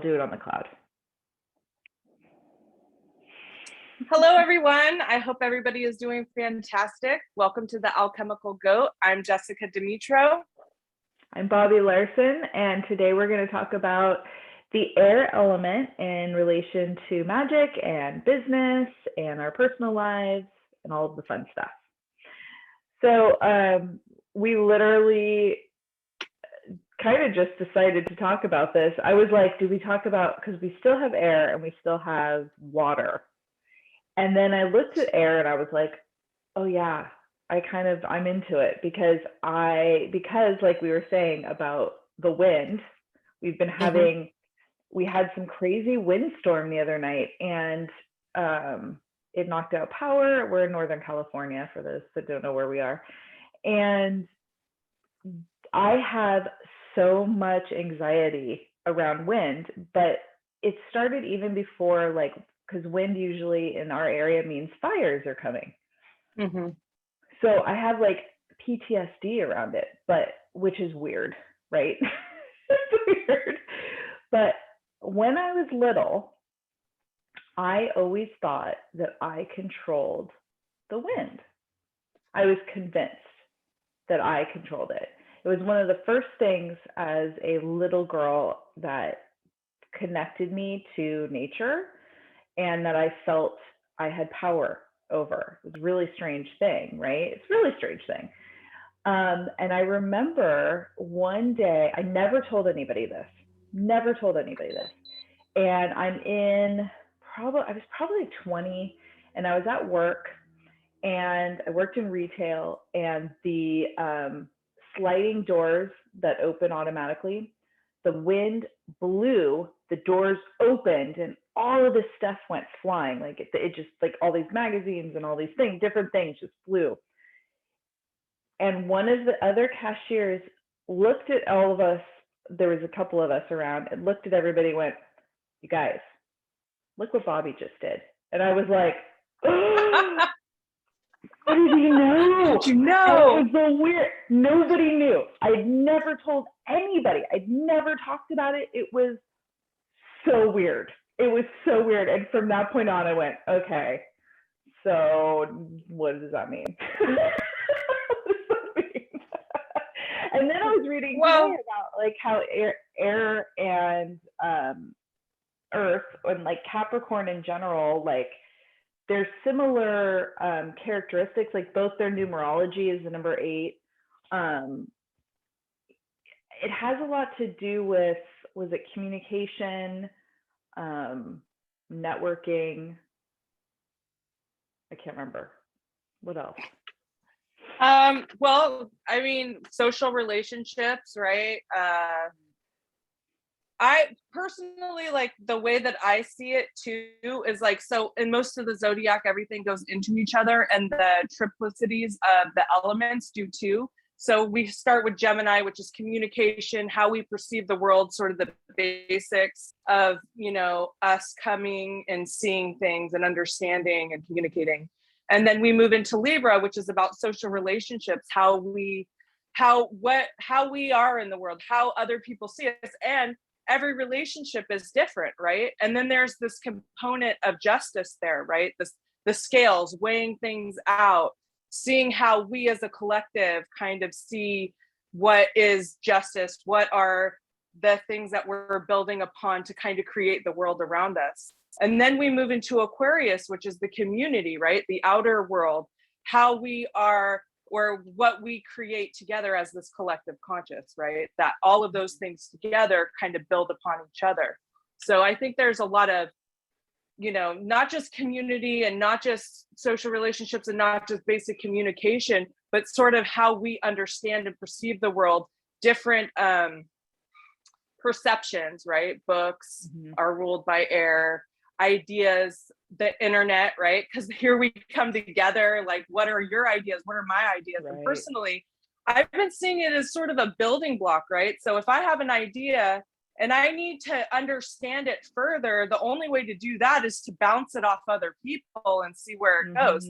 Do it on the cloud. Hello, everyone. I hope everybody is doing fantastic. Welcome to the Alchemical Goat. I'm Jessica Dimitro. I'm Bobby Larson, and today we're going to talk about the air element in relation to magic and business and our personal lives and all of the fun stuff. So we literally kind of just decided to talk about this. I was like, do we talk about, because we still have air and we still have water. And then I looked at air and I was like, oh yeah, I'm into it because like we were saying about the wind, we've been having, we had some crazy windstorm the other night, and it knocked out power. We're in Northern California, for those that don't know where we are. And I have so much anxiety around wind, but it started even before, like, because wind usually in our area means fires are coming. Mm-hmm. So I have like PTSD around it, but which is weird, right? It's weird. But when I was little, I always thought that I controlled the wind. I was convinced that I controlled it. It was one of the first things as a little girl that connected me to nature and that I felt I had power over. It was a really strange thing, right? It's a really strange thing. And I remember one day, I never told anybody this, And I was probably like 20, and I was at work, and I worked in retail, and the sliding doors that open automatically, the wind blew, the doors opened, and all of this stuff went flying. Like it just, like all these magazines and all these things, different things just flew. And one of the other cashiers looked at all of us. There was a couple of us around, and looked at everybody and went, you guys, look what Bobby just did. And I was like, oh, how did he know? Did you know? And it was so weird. Nobody knew. I'd never told anybody. I'd never talked about it. It was so weird. And from that point on, I went, okay, so what does that mean? And then I was reading today about like how air and earth and like Capricorn in general, like there's similar characteristics, like both their numerology is the number 8. It has a lot to do with, was it communication, networking? I can't remember. What else? Well, I mean, social relationships, right? I personally, like, the way that I see it too is like, so in most of the zodiac, everything goes into each other, and the triplicities of the elements do too. So we start with Gemini, which is communication, how we perceive the world, sort of the basics of, us coming and seeing things and understanding and communicating. And then we move into Libra, which is about social relationships, how we are in the world, how other people see us. And every relationship is different, right? And then there's this component of justice there, right? The scales, weighing things out, seeing how we as a collective kind of see what is justice, what are the things that we're building upon to kind of create the world around us. And then we move into Aquarius, which is the community, right? The outer world, how we are, or what we create together as this collective conscious, right? That all of those things together kind of build upon each other. So I think there's a lot of, not just community and not just social relationships and not just basic communication, but sort of how we understand and perceive the world, different perceptions, right? Books are ruled by air, ideas, the internet, right? Because here we come together, like, what are your ideas? What are my ideas? Right. And personally, I've been seeing it as sort of a building block, right? So if I have an idea and I need to understand it further, the only way to do that is to bounce it off other people and see where it goes.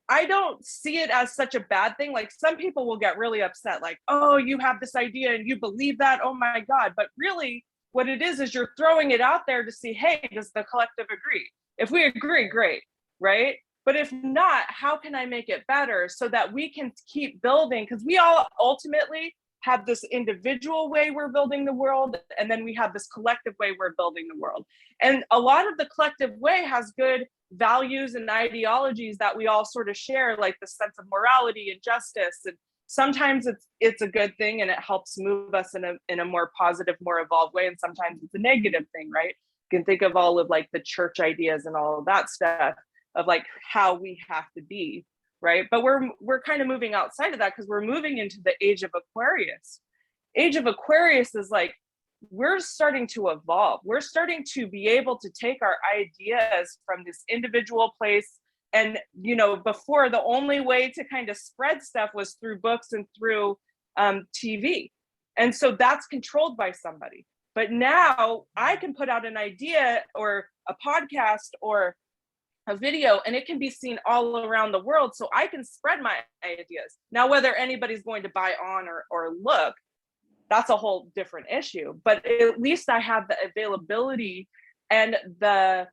I don't see it as such a bad thing. Like, some people will get really upset, like, oh, you have this idea and you believe that, oh my God. But really, what it is you're throwing it out there to see, hey, does the collective agree? If we agree, great, right? But if not, how can I make it better so that we can keep building? Because we all ultimately have this individual way we're building the world, and then we have this collective way we're building the world. And a lot of the collective way has good values and ideologies that we all sort of share, like the sense of morality and justice. And sometimes it's a good thing and it helps move us in a more positive, more evolved way. And sometimes it's a negative thing, right? You can think of all of like the church ideas and all of that stuff of like how we have to be, right? But we're kind of moving outside of that because we're moving into the age of Aquarius. Age of Aquarius is like, we're starting to evolve. We're starting to be able to take our ideas from this individual place. And, you know, before, the only way to kind of spread stuff was through books and through TV. And so that's controlled by somebody. But now I can put out an idea or a podcast or a video, and it can be seen all around the world. So I can spread my ideas. Now, whether anybody's going to buy on or look, that's a whole different issue. But at least I have the availability and the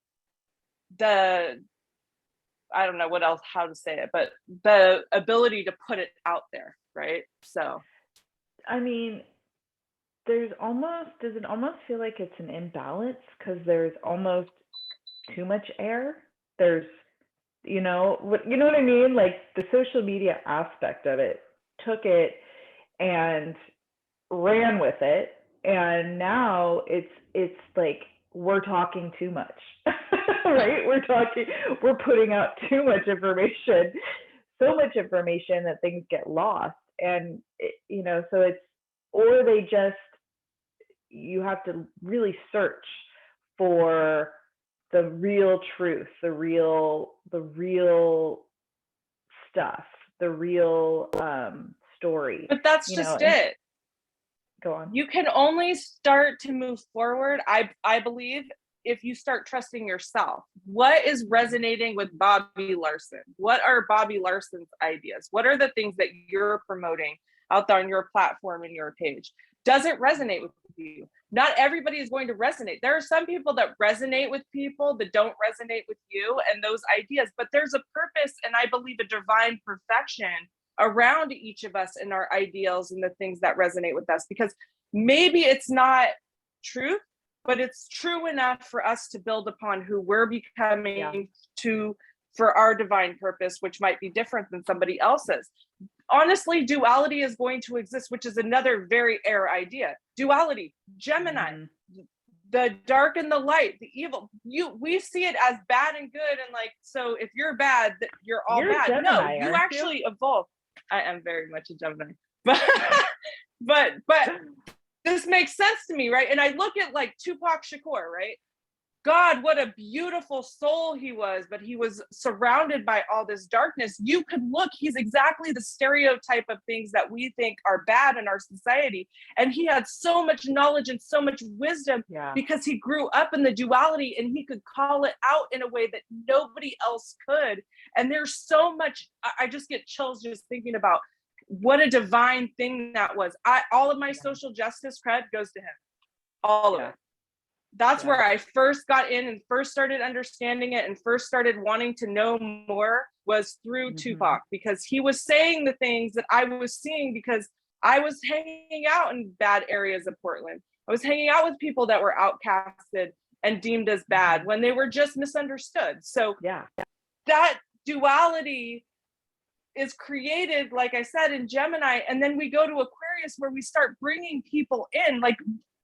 I don't know what else, how to say it, but the ability to put it out there, right? So, I mean, does it almost feel like it's an imbalance because there's almost too much air? There's, you know what I mean? Like the social media aspect of it took it and ran with it, and now it's like we're talking too much. Right? We're putting out too much information, so much information that things get lost. And you know, so it's, or they just, you have to really search for the real truth, the real stuff, the real story. but that's just And it. go on. You can only start to move forward, I believe, if you start trusting yourself. What is resonating with Bobby Larson? What are Bobby Larson's ideas? What are the things that you're promoting out there on your platform and your page? Does it resonate with you? Not everybody is going to resonate. There are some people that resonate with people that don't resonate with you and those ideas, but there's a purpose and I believe a divine perfection around each of us and our ideals and the things that resonate with us, because maybe it's not truth, but it's true enough for us to build upon who we're becoming to for our divine purpose, which might be different than somebody else's. Honestly, duality is going to exist, which is another very air idea. Duality, Gemini, the dark and the light, the evil. We see it as bad and good, and like, so if you're bad, you're all bad. Gemini, no, you actually evolve. I am very much a Gemini, but this makes sense to me, right? And I look at like Tupac Shakur, right? God, what a beautiful soul he was, but he was surrounded by all this darkness. You could look, he's exactly the stereotype of things that we think are bad in our society. And he had so much knowledge and so much wisdom because he grew up in the duality and he could call it out in a way that nobody else could. And there's so much, I just get chills just thinking about what a divine thing that was. All of my social justice cred goes to him, all of it. That's where I first got in and first started understanding it and first started wanting to know more was through Tupac, because he was saying the things that I was seeing because I was hanging out in bad areas of Portland. I was hanging out with people that were outcasted and deemed as bad when they were just misunderstood. So that duality is created, like I said, in Gemini. And then we go to Aquarius where we start bringing people in. Like,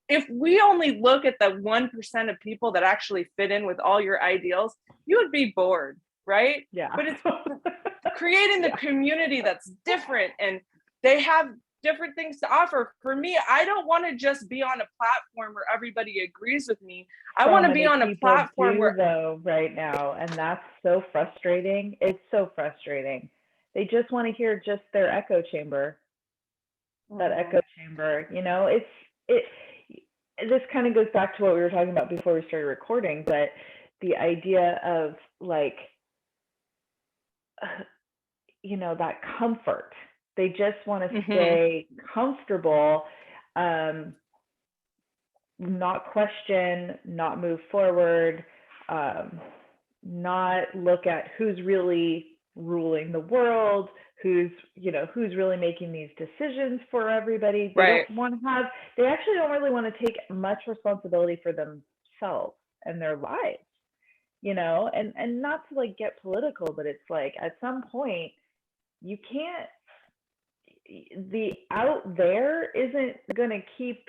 if we only look at the 1% of people that actually fit in with all your ideals, you would be bored, right? But it's creating the community that's different and they have different things to offer. For me, I don't want to just be on a platform where everybody agrees with me. I want to be on a platform where, though, right now, and that's so frustrating. It's so frustrating. They just want to hear just their echo chamber. That echo chamber, you know, this kind of goes back to what we were talking about before we started recording, but the idea of like, you know, that comfort. They just want to stay comfortable. not question, not move forward, um, not look at who's really ruling the world, who's really making these decisions for everybody. They Right. don't want to have, they actually don't really want to take much responsibility for themselves and their lives, and not to like get political, but it's like at some point you can't, the out there isn't going to keep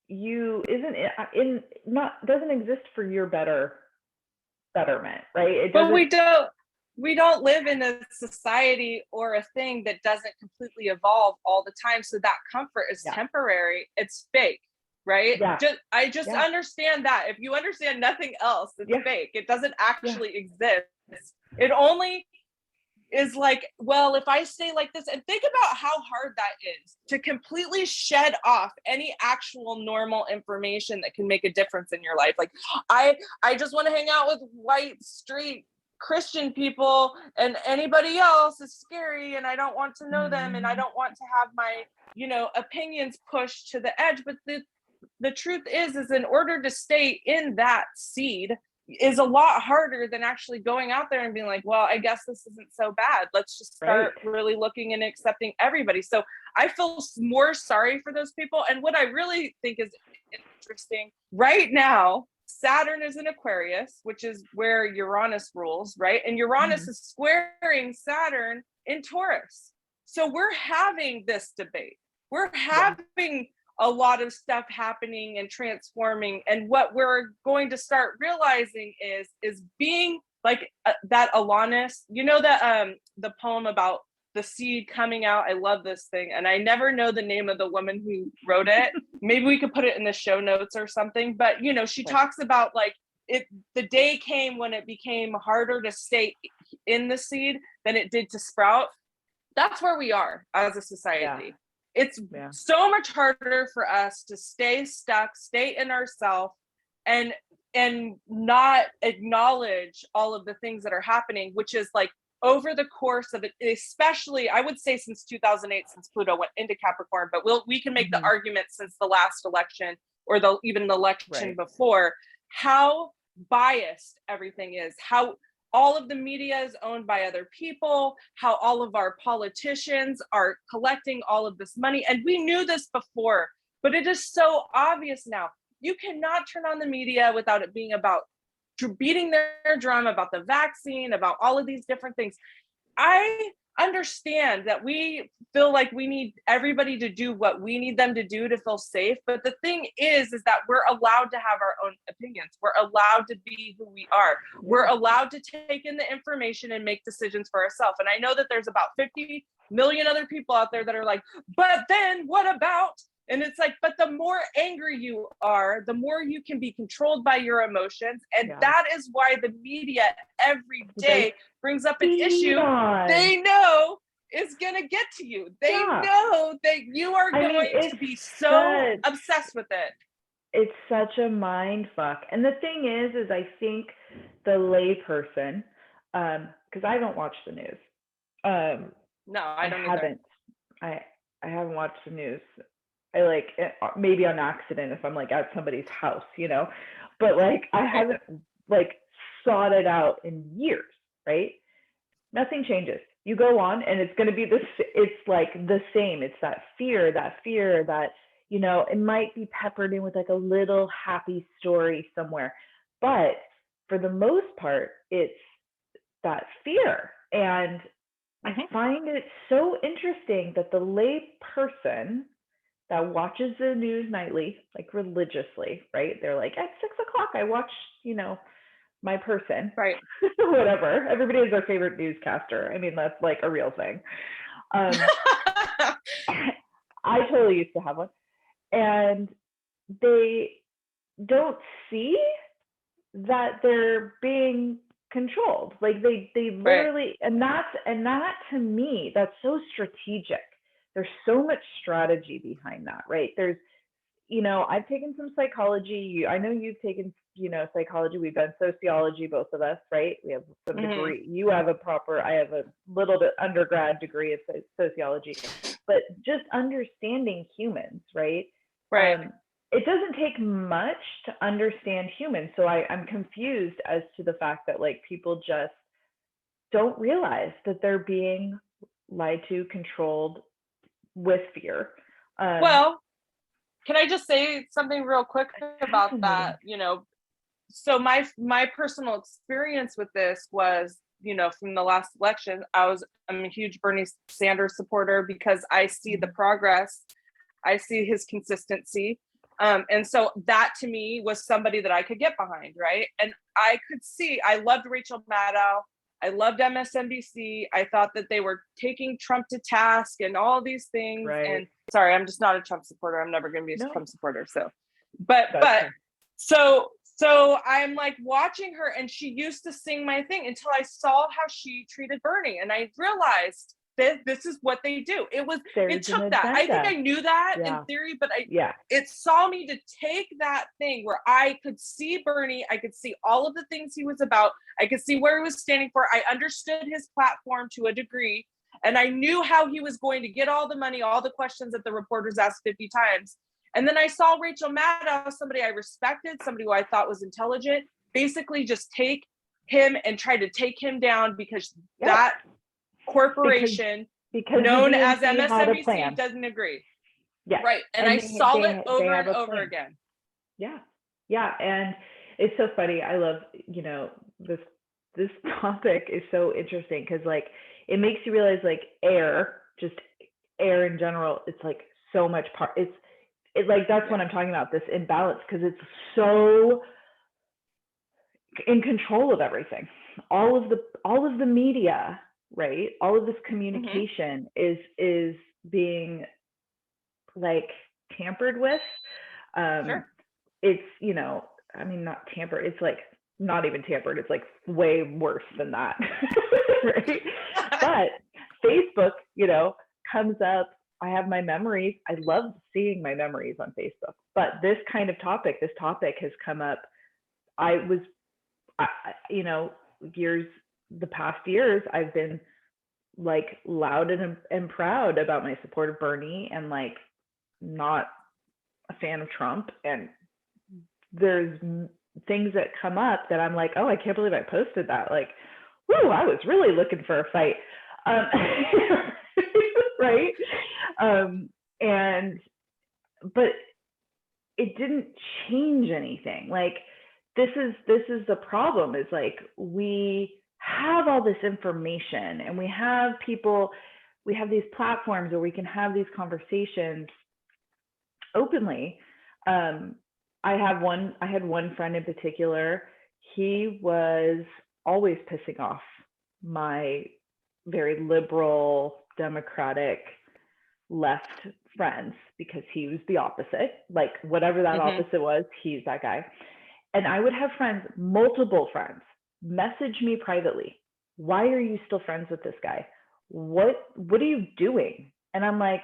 you, isn't in, not, doesn't exist for your betterment, right? It But doesn't. we don't live in a society or a thing that doesn't completely evolve all the time. So that comfort is Yeah. temporary. It's fake, right? Yeah. I just Yeah. understand that. If you understand nothing else, it's Yeah. fake. It doesn't actually exist. It only is like, well, if I stay like this, and think about how hard that is to completely shed off any actual normal information that can make a difference in your life. Like, I just want to hang out with white, straight Christian people, and anybody else is scary, and I don't want to know them, and I don't want to have my, opinions pushed to the edge. But the truth is in order to stay in that seed is a lot harder than actually going out there and being like, well, I guess this isn't so bad. Let's just start really looking and accepting everybody. So I feel more sorry for those people. And what I really think is interesting right now, Saturn is in Aquarius, which is where Uranus rules, right? And Uranus is squaring Saturn in Taurus. So we're having this debate. We're having a lot of stuff happening and transforming, and what we're going to start realizing is being like that Alanis, the poem about the seed coming out. I love this thing, and I never know the name of the woman who wrote it. Maybe we could put it in the show notes or something, but she talks about like the day came when it became harder to stay in the seed than it did to sprout. That's where we are as a society. It's so much harder for us to stay stuck, stay in ourselves, and not acknowledge all of the things that are happening, which is like over the course of it, especially I would say since 2008, since Pluto went into Capricorn, but we can make the argument since the last election or even the election before, how biased everything is, how all of the media is owned by other people, how all of our politicians are collecting all of this money. And we knew this before, but it is so obvious now. You cannot turn on the media without it being about beating their drum about the vaccine, about all of these different things. I understand that we feel like we need everybody to do what we need them to do to feel safe. But the thing is that we're allowed to have our own opinions. We're allowed to be who we are. We're allowed to take in the information and make decisions for ourselves. And I know that there's about 50 million other people out there that are like, but then what about? And it's like, but the more angry you are, the more you can be controlled by your emotions. And that is why the media every day brings up an issue they know is going to get to you. They know that you are going to be so obsessed with it. It's such a mind fuck. And the thing is I think the layperson, because I don't watch the news. No, I don't either. I haven't watched the news. I like maybe on accident if I'm like at somebody's house, but like I haven't like sought it out in years, right? Nothing changes. You go on and it's going to be this, it's like the same. It's that fear that, it might be peppered in with like a little happy story somewhere. But for the most part, it's that fear. And I find it so interesting that the lay person that watches the news nightly, like religiously, right? They're like, at 6:00, I watch, my person, right? Whatever. Everybody has their favorite newscaster. I mean, that's like a real thing. I totally used to have one, and they don't see that they're being controlled. Like they literally, and that to me, that's so strategic. There's so much strategy behind that, right? There's, I've taken some psychology. I know you've taken, psychology. We've done sociology, both of us, right? We have some degree. You have I have a little bit undergrad degree of sociology, but just understanding humans, right? Right. it doesn't take much to understand humans. So I'm confused as to the fact that like people just don't realize that they're being lied to, controlled with fear. Um, Well, can I just say something real quick about that? Fascinating. So my personal experience with this was, from the last election, I'm a huge Bernie Sanders supporter because I see the progress, I see his consistency. And so that to me was somebody that I could get behind, right? And I could see, I loved Rachel Maddow. I loved MSNBC. I thought that they were taking Trump to task and all these things. Right. And sorry, I'm just not a Trump supporter. I'm never going to be a No, Trump supporter. So, but that's fair. so I'm like watching her, and she used to sing my thing until I saw how she treated Bernie, and I realized that this is what they do. It There's an took that. I think agenda. I knew that in Yeah. theory, but Yeah. it saw me to take that thing where I could see Bernie, I could see all of the things he was about, I could see where he was standing for. I understood his platform to a degree, and I knew how he was going to get all the money, all the questions that the reporters asked 50 times. And then I saw Rachel Maddow, somebody I respected, somebody who I thought was intelligent, basically just take him and try to take him down because that corporation because the known as DNC had a MSNBC plan. doesn't agree. Yes. Right. And I saw it they over have and a over plan. again. Yeah. Yeah. And it's so funny. I love, this topic is so interesting because like it makes you realize like just air in general, it's like so much like that's what I'm talking about, this imbalance, because it's so in control of everything. All of the media, right? All of this communication is being like tampered with. Sure. It's, I mean, not tampered, it's like not even tampered, it's like way worse than that. Right? But Facebook, comes up. I have my memories. I love seeing my memories on Facebook. But this kind of topic, this topic has come up. I was, I, years, the past years, I've been like loud and proud about my support of Bernie and like not a fan of Trump. And there's things that come up that I'm like, oh, I can't believe I posted that. Like, whoo, I was really looking for a fight. Right? And but it didn't change anything. Like this is the problem, is like we have all this information and we have these platforms where we can have these conversations openly. I had one friend in particular. He was always pissing off my very liberal, democratic, left friends because he was the opposite. Like whatever that opposite was, he's that guy. And I would have friends, multiple friends, message me privately. Why are you still friends with this guy? What are you doing? And I'm like,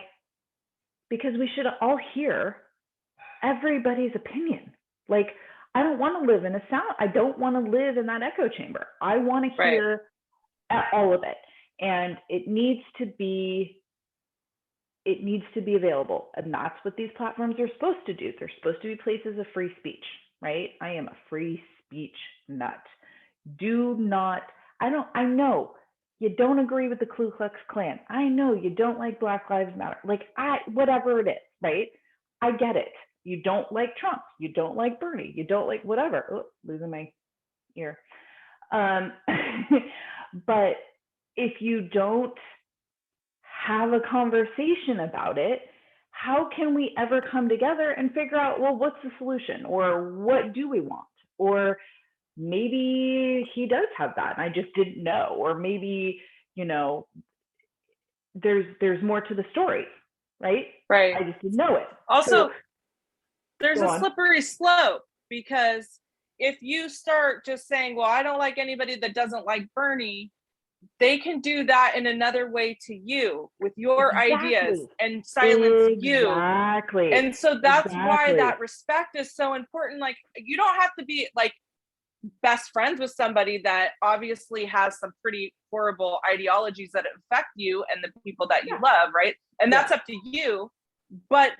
because we should all hear everybody's opinion. Like, I don't want to live in I don't want to live in that echo chamber. I want to hear all of it. And it needs to be available. And that's what these platforms are supposed to do. They're supposed to be places of free speech, right? I am a free speech nut. I know you don't agree with the Ku Klux Klan. I know you don't like Black Lives Matter. Like, whatever it is, right? I get it. You don't like Trump. You don't like Bernie. You don't like whatever. Oh, losing my ear. But if you don't have a conversation about it, how can we ever come together and figure out, well, what's the solution, or what do we want? Or maybe he does have that and I just didn't know, or maybe, there's more to the story, right? I just didn't know it. Also, so, there's a slippery slope, because if you start just saying, well, I don't like anybody that doesn't like Bernie, they can do that in another way to you with your ideas and silence you. And so that's why that respect is so important. Like, you don't have to be like best friends with somebody that obviously has some pretty horrible ideologies that affect you and the people that you love, right? And that's up to you. But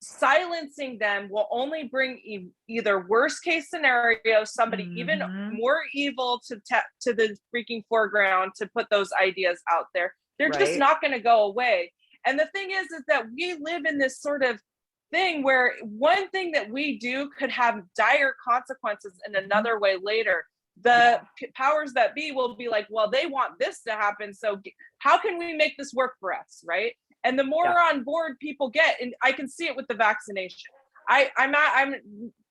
silencing them will only bring either worst case scenario, somebody even more evil to the freaking foreground to put those ideas out there. They're just not going to go away. And the thing is that we live in this sort of thing where one thing that we do could have dire consequences in another way later. The powers that be will be like, well, they want this to happen, so how can we make this work for us, right? And the more on board people get, and I can see it with the vaccination. I'm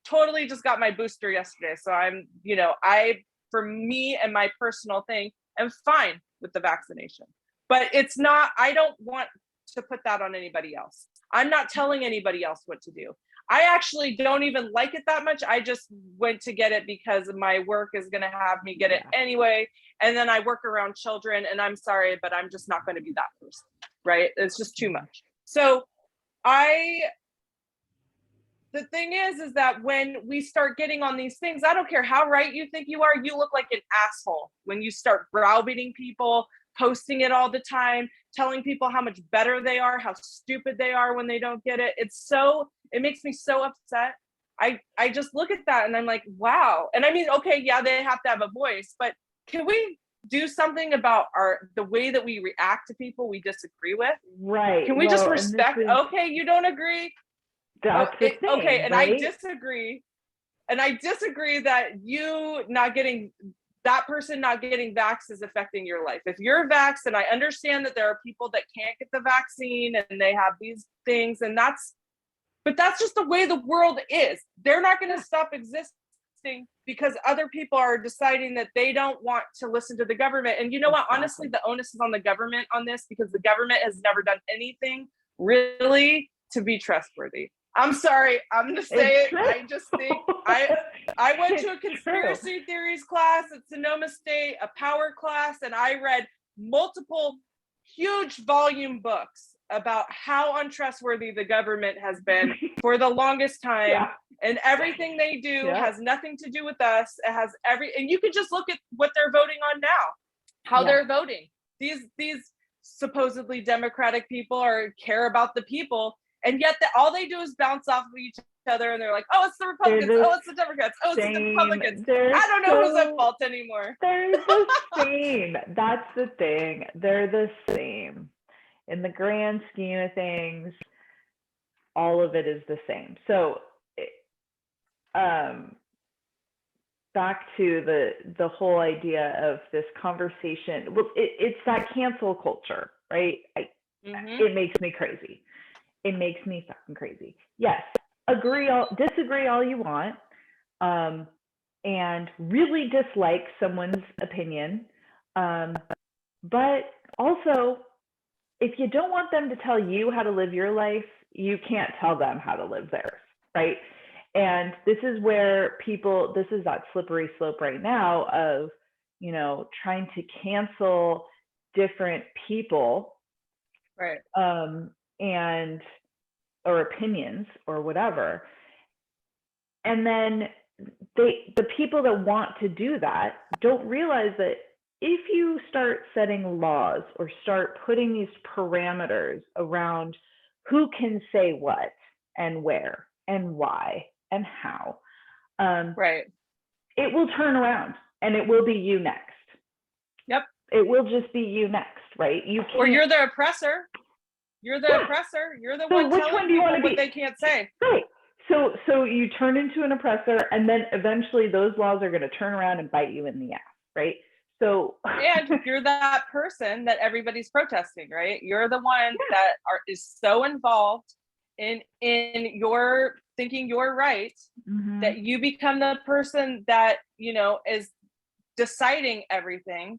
totally just got my booster yesterday, so I'm, for me and my personal thing, I'm fine with the vaccination. But it's not, I don't want to put that on anybody else. I'm not telling anybody else what to do. I actually don't even like it that much. I just went to get it because my work is going to have me get it anyway. And then I work around children, and I'm sorry, but I'm just not going to be that person, right? It's just too much. So the thing is that when we start getting on these things, I don't care how right you think you are, you look like an asshole when you start browbeating people, posting it all the time, telling people how much better they are, how stupid they are when they don't get it. It makes me so upset. I just look at that and I'm like, wow. And I mean, okay, yeah, they have to have a voice, but can we do something about the way that we react to people we disagree with? Right. Can we just respect, okay, you don't agree? That's the thing, okay, and right? I disagree. And I disagree that that person not getting vaxxed is affecting your life. If you're vaxxed, and I understand that there are people that can't get the vaccine and they have these things, but that's just the way the world is. They're not going to stop existing because other people are deciding that they don't want to listen to the government. And you know what? Honestly, the onus is on the government on this because the government has never done anything really to be trustworthy. I'm sorry, I'm gonna say it. I just think I went to a conspiracy theories class at Sonoma State, a power class, and I read multiple huge volume books about how untrustworthy the government has been for the longest time. And everything they do has nothing to do with us. It has and you can just look at what they're voting on now, how they're voting. These supposedly democratic people care about the people. And yet all they do is bounce off of each other, and they're like, oh, it's the Republicans, oh, it's the Democrats, oh, it's the Republicans. I don't know who's at fault anymore. They're the same. That's the thing. They're the same. In the grand scheme of things, all of it is the same. So back to the whole idea of this conversation. Well, it's that cancel culture, right? It makes me crazy. It makes me fucking crazy. Yes, disagree all you want, and really dislike someone's opinion. But also, if you don't want them to tell you how to live your life, you can't tell them how to live theirs, right? And this is where this is that slippery slope right now of, trying to cancel different people. Right. Or opinions or whatever. And then the people that want to do that don't realize that if you start setting laws or start putting these parameters around who can say what and where and why and how, it will turn around and it will be you next. Yep. It will just be you next, right? Or you're the oppressor. You're the oppressor. You're the one telling people what they can't say. Right. So you turn into an oppressor, and then eventually those laws are going to turn around and bite you in the ass, right? So and you're that person that everybody's protesting, right? You're the one that is so involved in your thinking you're right, that you become the person that is deciding everything.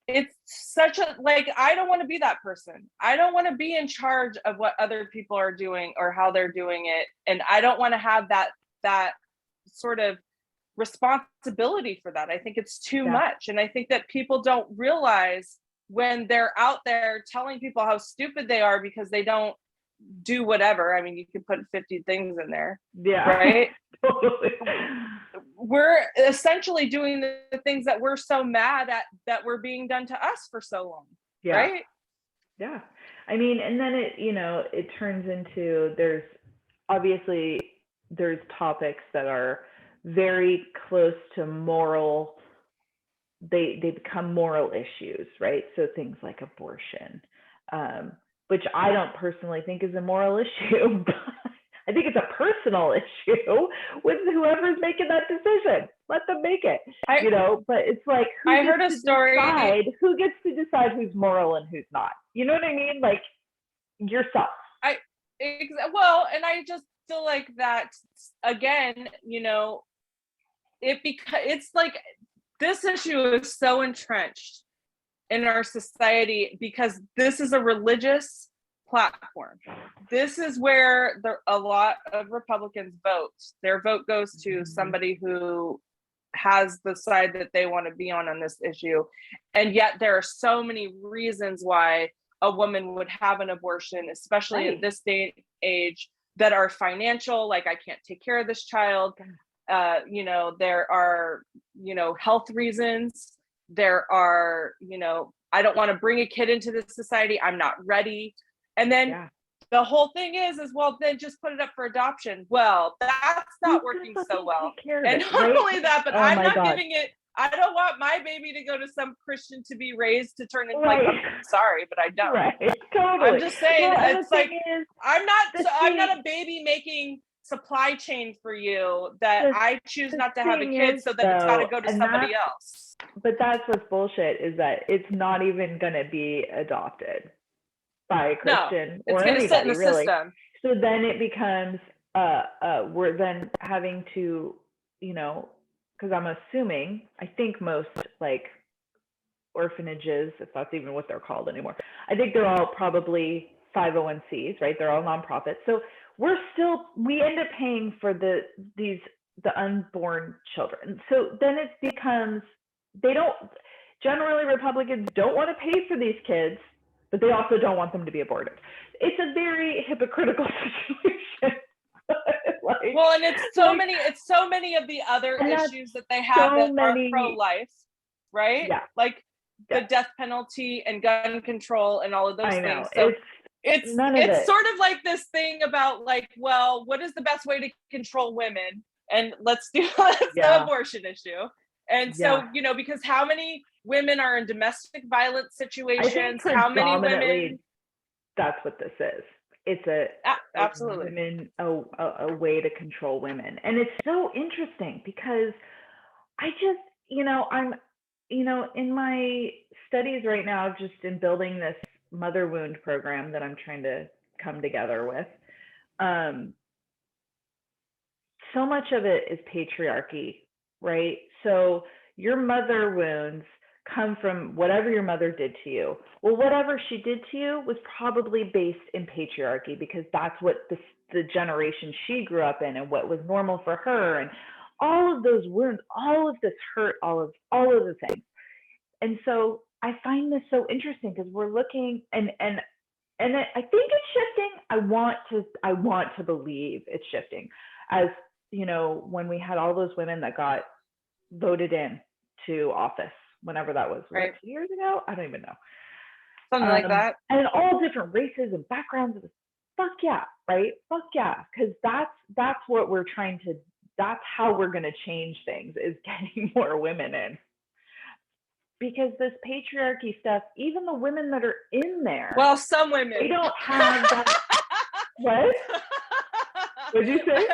It's such I don't want to be that person. I don't want to be in charge of what other people are doing or how they're doing it. And I don't want to have that sort of responsibility for that. I think it's too much. And I think that people don't realize when they're out there telling people how stupid they are because they don't do whatever. I mean, you can put 50 things in there. Yeah. Right? Totally. We're essentially doing the things that we're so mad at that were being done to us for so long. Yeah. Right? Yeah. I mean, and then it turns into there's obviously there's topics that are very close to moral, they become moral issues, right? So things like abortion, which I don't personally think is a moral issue, but I think it's a personal issue with whoever's making that decision. Let them make it, I but it's like, I heard a story. who gets to decide who's moral and who's not? You know what I mean? Like, yourself. Well, and I just feel like that again, it's like this issue is so entrenched in our society because this is a religious platform. This is where a lot of Republicans vote. Their vote goes to somebody who has the side that they want to be on this issue. And yet there are so many reasons why a woman would have an abortion, especially in this day and age, that are financial, like I can't take care of this child. There are, health reasons. There are, I don't want to bring a kid into this society. I'm not ready. And then the whole thing is, well, then just put it up for adoption. Well, that's not working so well. And not only that, but I'm not giving it. I don't want my baby to go to some Christian to be raised to turn into like, I'm sorry, but I don't. Right. Totally. I'm just saying, it's like, I'm not a baby making supply chain for you that I choose not to have a kid so that it's got to go to somebody else. But that's what's bullshit, is that it's not even going to be adopted by a Christian or anybody, sit in the really. System. So then it becomes, we're then having to, because I'm assuming, I think most like orphanages, if that's even what they're called anymore, I think they're all probably 501(c)s, right? They're all nonprofits. So we end up paying for the unborn children. So then it becomes, generally Republicans don't want to pay for these kids, but they also don't want them to be aborted. It's a very hypocritical situation. Well, and it's so many of the other issues that they have that are pro-life, right? Yeah. Like the death penalty and gun control and all of those things. So it's sort of like this thing about like, well, what is the best way to control women? And let's do the abortion issue. And so, because how many women are in domestic violence situations? How many women? That's what this is. It's absolutely a way to control women. And it's so interesting because I just, I'm, in my studies right now, just in building this mother wound program that I'm trying to come together with, so much of it is patriarchy, right? So your mother wounds come from whatever your mother did to you. Well, whatever she did to you was probably based in patriarchy, because that's what the generation she grew up in and what was normal for her, and all of those wounds, all of this hurt, all of the things. And so I find this so interesting because we're looking, and I think it's shifting. I want to believe it's shifting, as when we had all those women that got voted in to office, whenever that was, right, 2 years ago, I don't even know, something like that, and all different races and backgrounds. Fuck yeah, right? Fuck yeah, because that's what we're trying to. That's how we're going to change things, is getting more women in. Because this patriarchy stuff, even the women that are in there, well, some women, they don't have that. What? What did you say?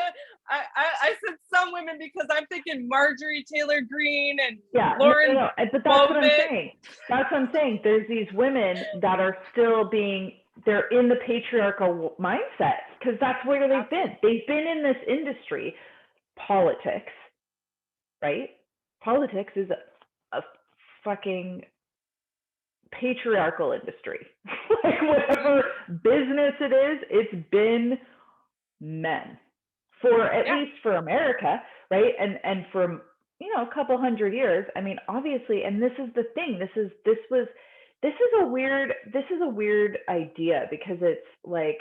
I said some women because I'm thinking Marjorie Taylor Greene and Lauren. No. But that's what I'm saying. That's what I'm saying. There's these women that are still they're in the patriarchal mindset, because that's where they've been. They've been in this industry, politics, right? Politics is a fucking patriarchal industry. Like, whatever business it is, it's been men for at least for America, right? And for a couple hundred years. I mean, obviously, and this is the thing. This is a weird idea, because it's like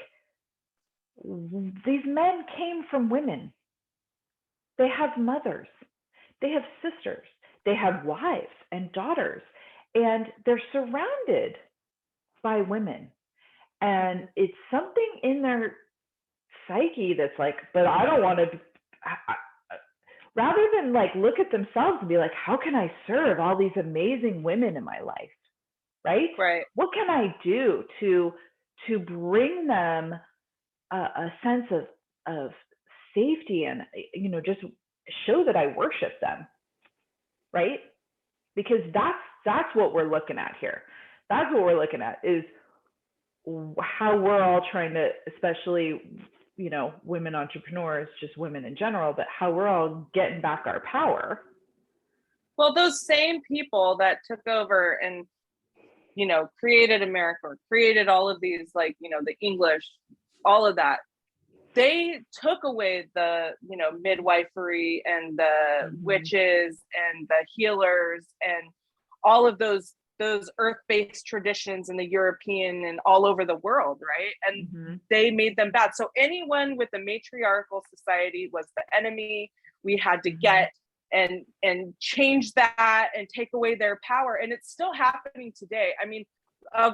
these men came from women. They have mothers, they have sisters, they have wives and daughters, and they're surrounded by women. And it's something in their psyche that's like, but I don't want to, rather than like look at themselves and be like, how can I serve all these amazing women in my life? Right? Right. What can I do to bring them a sense of safety and, you know, just show that I worship them, right? Because that's what we're looking at here. That's what we're looking at is how we're all trying to, especially, you know, women entrepreneurs, just women in general, but how we're all getting back our power. Well, those same people that took over and, you know, created America, or created all of these, like, you know, the English, all of that, they took away the, you know, midwifery and the witches and the healers and all of those earth-based traditions in the European and all over the world, right? And they made them bad. So anyone with a matriarchal society was the enemy. We had to get and change that and take away their power. And it's still happening today. I mean,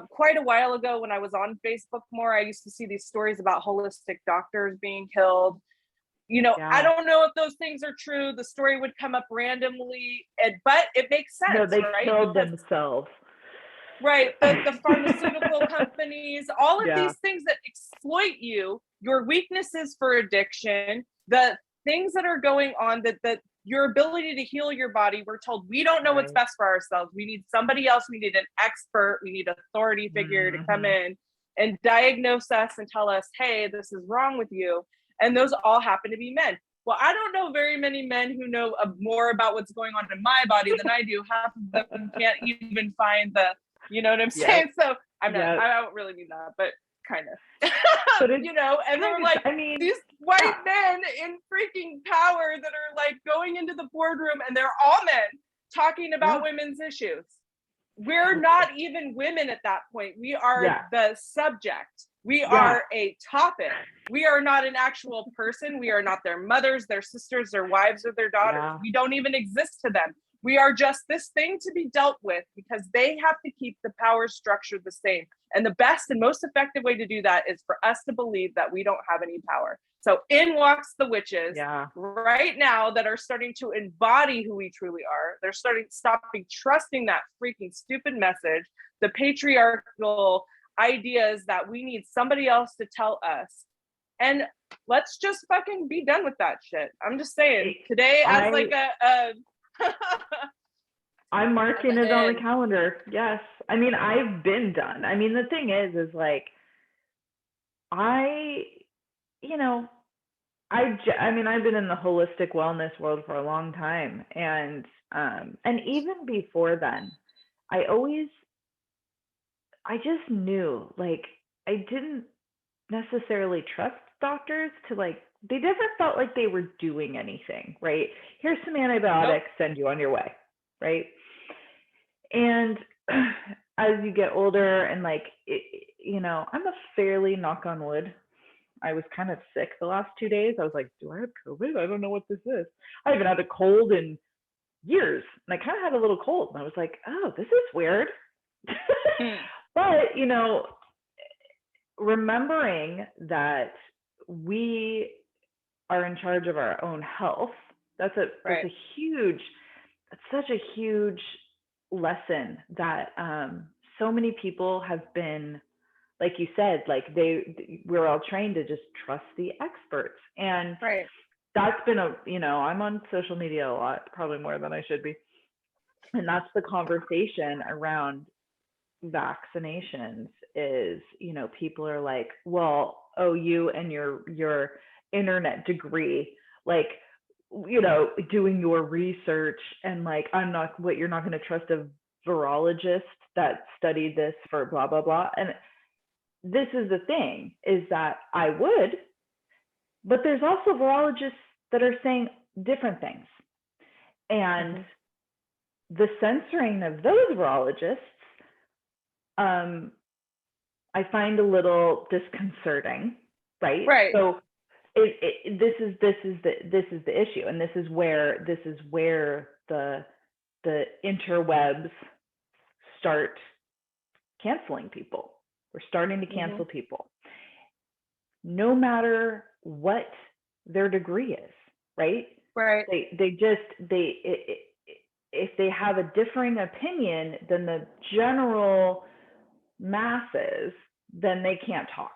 quite a while ago when I was on Facebook more, I used to see these stories about holistic doctors being killed. You know, I don't know if those things are true. The story would come up randomly, but it makes sense. No, they right? killed themselves. Right. The pharmaceutical companies, all of Yeah. these things that exploit you, your weaknesses for addiction, the things that are going on, that your ability to heal your body, we're told we don't know what's best for ourselves. We need somebody else. We need an expert. We need an authority figure to come in and diagnose us and tell us, hey, this is wrong with you. And those all happen to be men. Well, I don't know very many men who know more about what's going on in my body than I do. Half of them can't even find the, you know what I'm saying? So I'm not, I don't really mean that, but kind of, you know, and they're like, I mean, these white men in freaking power that are like going into the boardroom, and they're all men talking about women's issues. We're not even women at that point. We are the subject. We are a topic. We are not an actual person. We are not their mothers, their sisters, their wives, or their daughters. We don't even exist to them. We are just this thing to be dealt with because they have to keep the power structure the same. And the best and most effective way to do that is for us to believe that we don't have any power. So in walks the witches right now that are starting to embody who we truly are. They're stopping trusting that freaking stupid message, the patriarchal ideas that we need somebody else to tell us. And let's just fucking be done with that shit. I'm just saying, today as like a I'm marking it on the calendar. Yes. I mean, I've been done. I mean, the thing is like, you know, I mean, I've been in the holistic wellness world for a long time. And even before then, I just knew, like, I didn't necessarily trust doctors to, like, they never felt like they were doing anything, right? Here's some antibiotics, send you on your way, right? And as you get older and like, you know, I'm a fairly, knock on wood, I was kind of sick the last 2 days. I was like, do I have COVID? I don't know what this is. I haven't had a cold in years. And I kind of had a little cold. And I was like, oh, this is weird. But, you know, remembering that we are in charge of our own health, that's such a huge lesson that so many people have been, like you said, like we're all trained to just trust the experts. And that's been you know, I'm on social media a lot, probably more than I should be. And that's the conversation around vaccinations is, you know, people are like, well, oh, you and your internet degree, like, you know, doing your research, and like, you're not going to trust a virologist that studied this for blah, blah, blah. And this is the thing, is that I would, but there's also virologists that are saying different things. And the censoring of those virologists, I find a little disconcerting, right? So this is the issue, and this is where the interwebs start canceling people. We're starting to cancel people. no matter what their degree is, right? Right. If they have a differing opinion than the general masses, then they can't talk.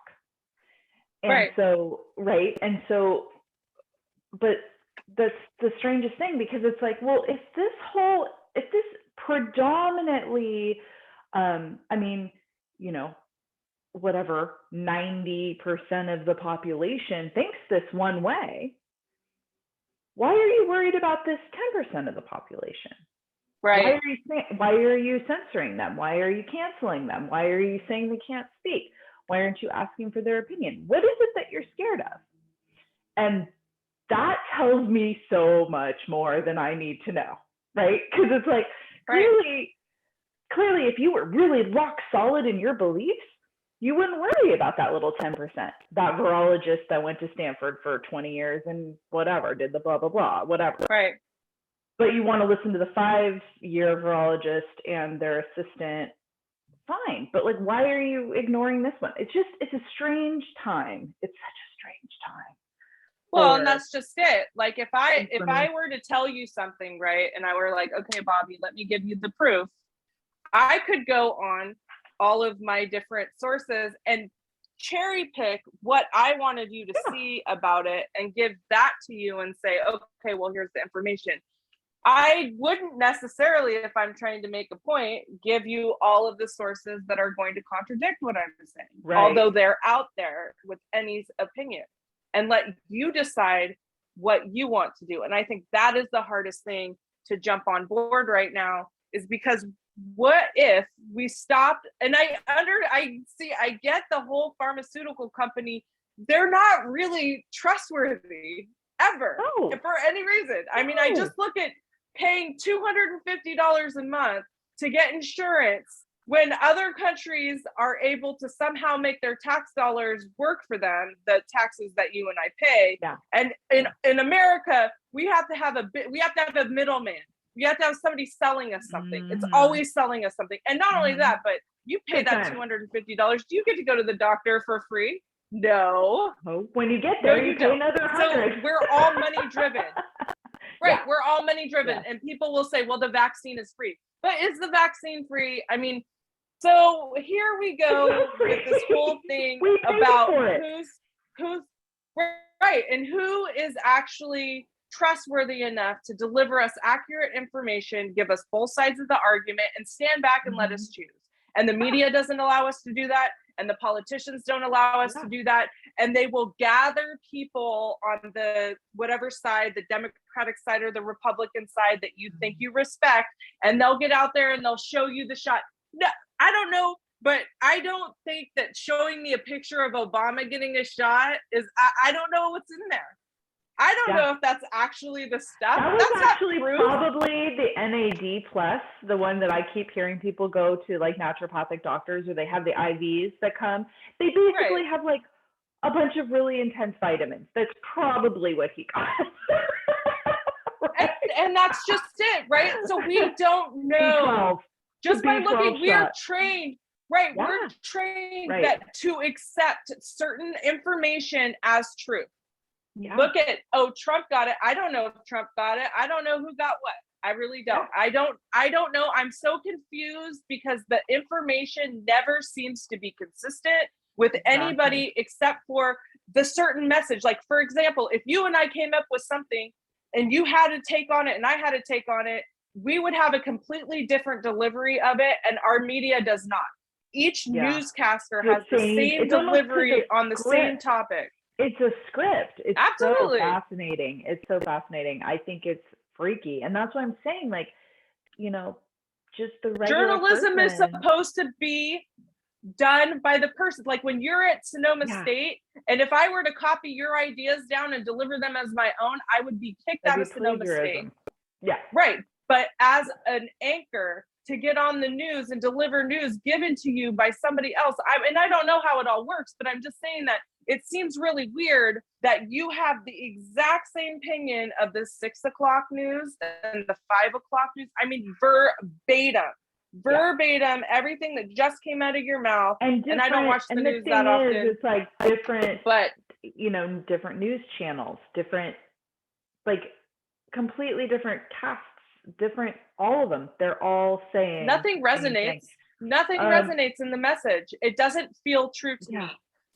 And Right. so, right. And so, but that's the strangest thing, because it's like, well, if this predominantly, I mean, you know, whatever, 90% of the population thinks this one way, why are you worried about this 10% of the population? Right. Why are you censoring them? Why are you canceling them? Why are you saying they can't speak? Why aren't you asking for their opinion? What is it that you're scared of? And that tells me so much more than I need to know, right? Because it's like, clearly, if you were really rock solid in your beliefs, you wouldn't worry about that little 10%. That virologist that went to Stanford for 20 years and whatever, did the blah, blah, blah, whatever. Right. But you want to listen to the 5-year virologist and their assistant, fine. But like, why are you ignoring this one? It's a strange time. It's such a strange time. Well, and that's just it. Like if I were to tell you something, right, and I were like, okay, Bobby, let me give you the proof, I could go on all of my different sources and cherry pick what I wanted you to see about it and give that to you and say, okay, well, here's the information. I wouldn't necessarily, if I'm trying to make a point, give you all of the sources that are going to contradict what I'm saying, right, although they're out there with any opinion, and let you decide what you want to do. And I think that is the hardest thing to jump on board right now, is because what if we stopped, and I get the whole pharmaceutical company, they're not really trustworthy ever, for any reason. I mean, I just look at paying $250 a month to get insurance when other countries are able to somehow make their tax dollars work for them, the taxes that you and I pay. Yeah. And in America, we have to have a middleman. We have to have somebody selling us something. It's always selling us something. And not only that, but you pay that $250. Do you get to go to the doctor for free? No. When you get there, you pay another $100. So we're all money driven. Right. Yeah. We're all money driven. Yeah. And people will say, well, the vaccine is free. But is the vaccine free? I mean, so here we go with this whole thing about who's right, and who is actually trustworthy enough to deliver us accurate information, give us both sides of the argument, and stand back and let us choose. And the media doesn't allow us to do that, and the politicians don't allow us to do that, and they will gather people on the whatever side, the Democratic side or the Republican side that you think you respect, and they'll get out there and they'll show you the shot. No, I don't know, but I don't think that showing me a picture of Obama getting a shot is, I don't know what's in there. I don't know if that's actually the stuff. That's actually probably the NAD plus, the one that I keep hearing people go to, like naturopathic doctors, or they have the IVs that come. They basically have like a bunch of really intense vitamins. That's probably what he got. and that's just it, right? So we don't know. Just by looking, we are trained, right? Yeah. We're trained that to accept certain information as truth. Yeah. Look at, Trump got it. I don't know if Trump got it. I don't know who got what. I really don't. Yeah. I don't know. I'm so confused because the information never seems to be consistent with anybody except for the certain message. Like, for example, if you and I came up with something and you had to take on it and I had to take on it, we would have a completely different delivery of it, and our media does not. Each newscaster has the same delivery on the same topic. It's a script. It's absolutely so fascinating. It's so fascinating. I think it's freaky. And that's what I'm saying. Like, just the regular journalism is supposed to be done by the person. Like when you're at Sonoma State, and if I were to copy your ideas down and deliver them as my own, I would be kicked out of Sonoma State. Yeah. Right. But as an anchor to get on the news and deliver news given to you by somebody else, I don't know how it all works, but I'm just saying that it seems really weird that you have the exact same opinion of the 6 o'clock news and the 5 o'clock news. I mean, verbatim. verbatim everything that just came out of your mouth. And I don't watch the news that often. It's like different, but different news channels, different, like completely different casts, different, all of them. They're all saying nothing resonates. Nothing resonates in the message. It doesn't feel true to me.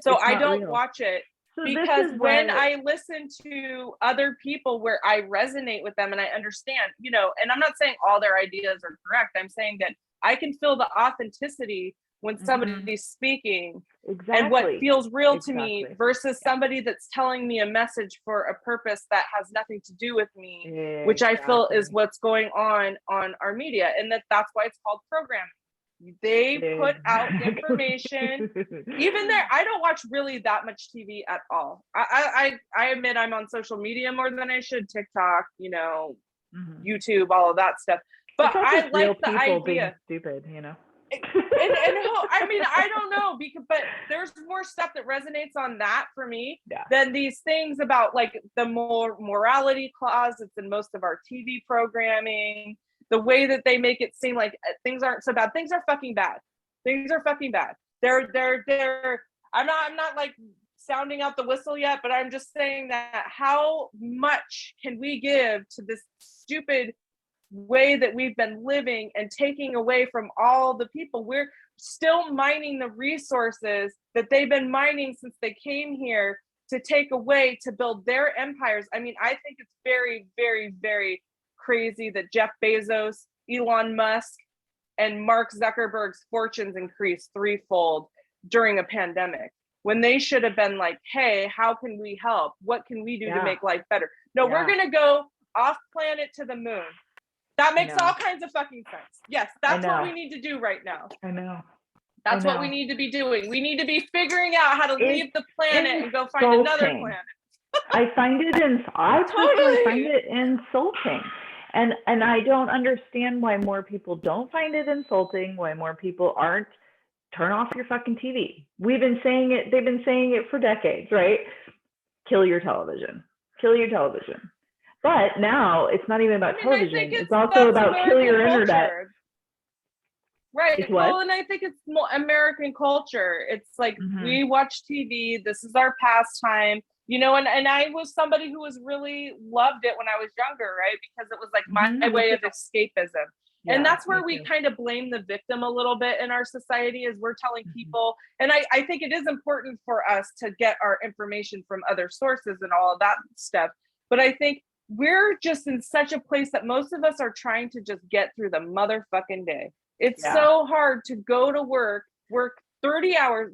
So I don't watch it. So because when I listen to other people where I resonate with them and I understand, and I'm not saying all their ideas are correct. I'm saying that I can feel the authenticity when somebody's speaking and what feels real to me versus somebody that's telling me a message for a purpose that has nothing to do with me, which I feel is what's going on our media. And that's why it's called programming. They put out information. Even there, I don't watch really that much TV at all. I admit I'm on social media more than I should, TikTok, YouTube, all of that stuff. But I like the idea. Being stupid, and I mean, I don't know, but there's more stuff that resonates on that for me than these things about like the more morality closets in most of our TV programming. The way that they make it seem like things aren't so bad. Things are fucking bad. Things are fucking bad. They're I'm not like sounding out the whistle yet, but I'm just saying that how much can we give to this stupid way that we've been living and taking away from all the people? We're still mining the resources that they've been mining since they came here to take away to build their empires. I mean, I think it's very, very, very crazy that Jeff Bezos, Elon Musk, and Mark Zuckerberg's fortunes increased threefold during a pandemic when they should have been like, hey, how can we help? What can we do to make life better? No, we're going to go off planet to the moon. That makes all kinds of fucking sense. Yes, that's what we need to do right now. I know. That's what we need to be doing. We need to be figuring out how to leave the planet and go find another planet. I find it personally find it insulting. And I don't understand why more people don't find it insulting, why more people aren't. Turn off your fucking TV. We've been saying it, they've been saying it for decades, right? Kill your television. Kill your television. But now it's not even about television. It's also about kill your internet. Right. Well, and I think it's more American culture. It's like we watch TV. This is our pastime. And I was somebody who was really loved it when I was younger, right? Because it was like my way of escapism. Yeah, and that's where we kind of blame the victim a little bit in our society, is we're telling people, and I think it is important for us to get our information from other sources and all of that stuff. But I think we're just in such a place that most of us are trying to just get through the motherfucking day. It's so hard to go to work 30 hours.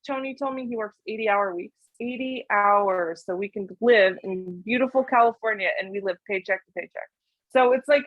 Tony told me he works 80-hour weeks. 80 hours so we can live in beautiful California, and we live paycheck to paycheck. So it's like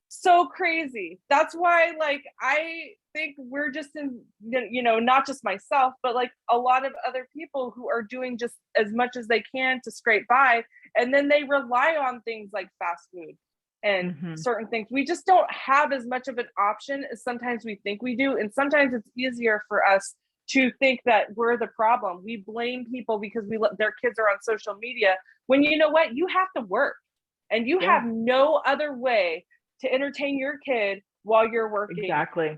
so crazy. That's why like I think we're just in, not just myself, but like a lot of other people who are doing just as much as they can to scrape by, and then they rely on things like fast food and certain things. We just don't have as much of an option as sometimes we think we do, and sometimes it's easier for us to think that we're the problem. We blame people because their kids are on social media, when you know what? You have to work, and you have no other way to entertain your kid while you're working. Exactly.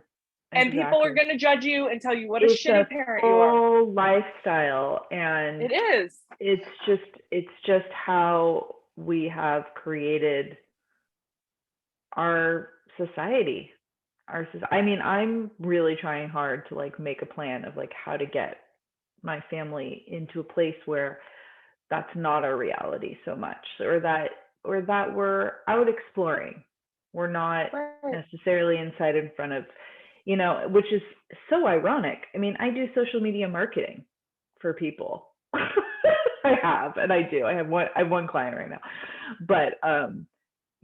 And people are going to judge you and tell you what a shitty parent you are. Lifestyle, and it is. It's just how we have created our society. I mean, I'm really trying hard to like make a plan of like how to get my family into a place where that's not our reality so much, or that we're out exploring. We're not necessarily inside in front of, which is so ironic. I mean, I do social media marketing for people. I have one client right now, but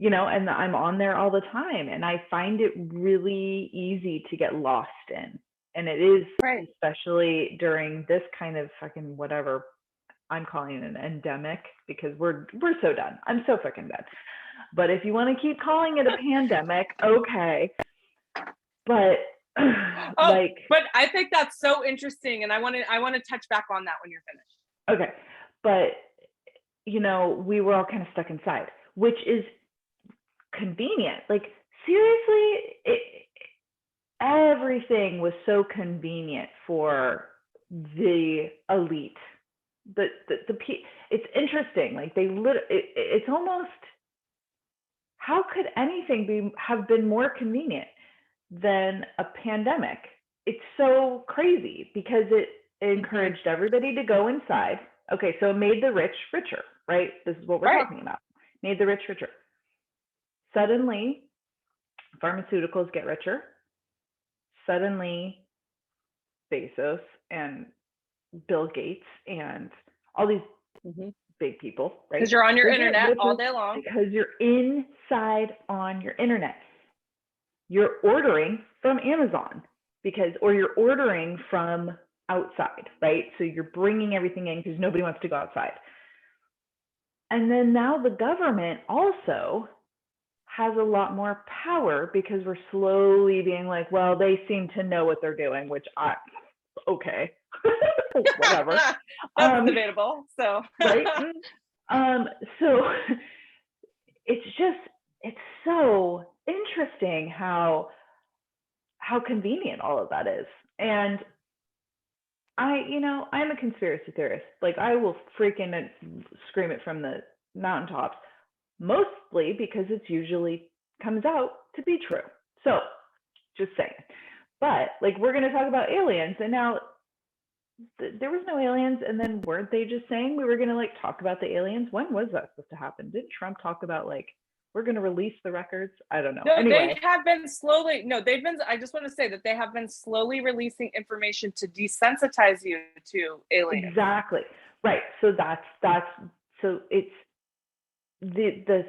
and I'm on there all the time, and I find it really easy to get lost in. And it is, especially during this kind of fucking whatever I'm calling it, an endemic, because we're so done. I'm so fucking done. But if you want to keep calling it a pandemic, okay. But but I think that's so interesting, and I want to touch back on that when you're finished. Okay. But we were all kind of stuck inside, which is convenient. Like seriously, everything was so convenient for the elite. It's interesting. Like it's almost, how could anything have been more convenient than a pandemic? It's so crazy because it encouraged everybody to go inside. Okay, so it made the rich richer, right? This is what we're talking about. Made the rich richer. Suddenly, pharmaceuticals get richer. Suddenly, Bezos and Bill Gates and all these big people, right? Because you're on your internet all day long. Because you're inside on your internet. You're ordering from Amazon or you're ordering from outside, right? So you're bringing everything in because nobody wants to go outside. And then now the government also has a lot more power because we're slowly being like, well, they seem to know what they're doing, which okay. Whatever. That's debatable. So right. So it's so interesting how convenient all of that is. And I'm a conspiracy theorist. Like, I will freaking scream it from the mountaintops, mostly because it's usually comes out to be true. So just saying. But like, we're going to talk about aliens, and now there was no aliens, and then weren't they just saying we were going to like talk about the aliens? When was that supposed to happen? Didn't Trump talk about like we're going to release the records? I don't know. No, anyway. They have been slowly. No, they've been. I just want to say that they have been slowly releasing information to desensitize you to aliens. Exactly. Right. So that's so it's the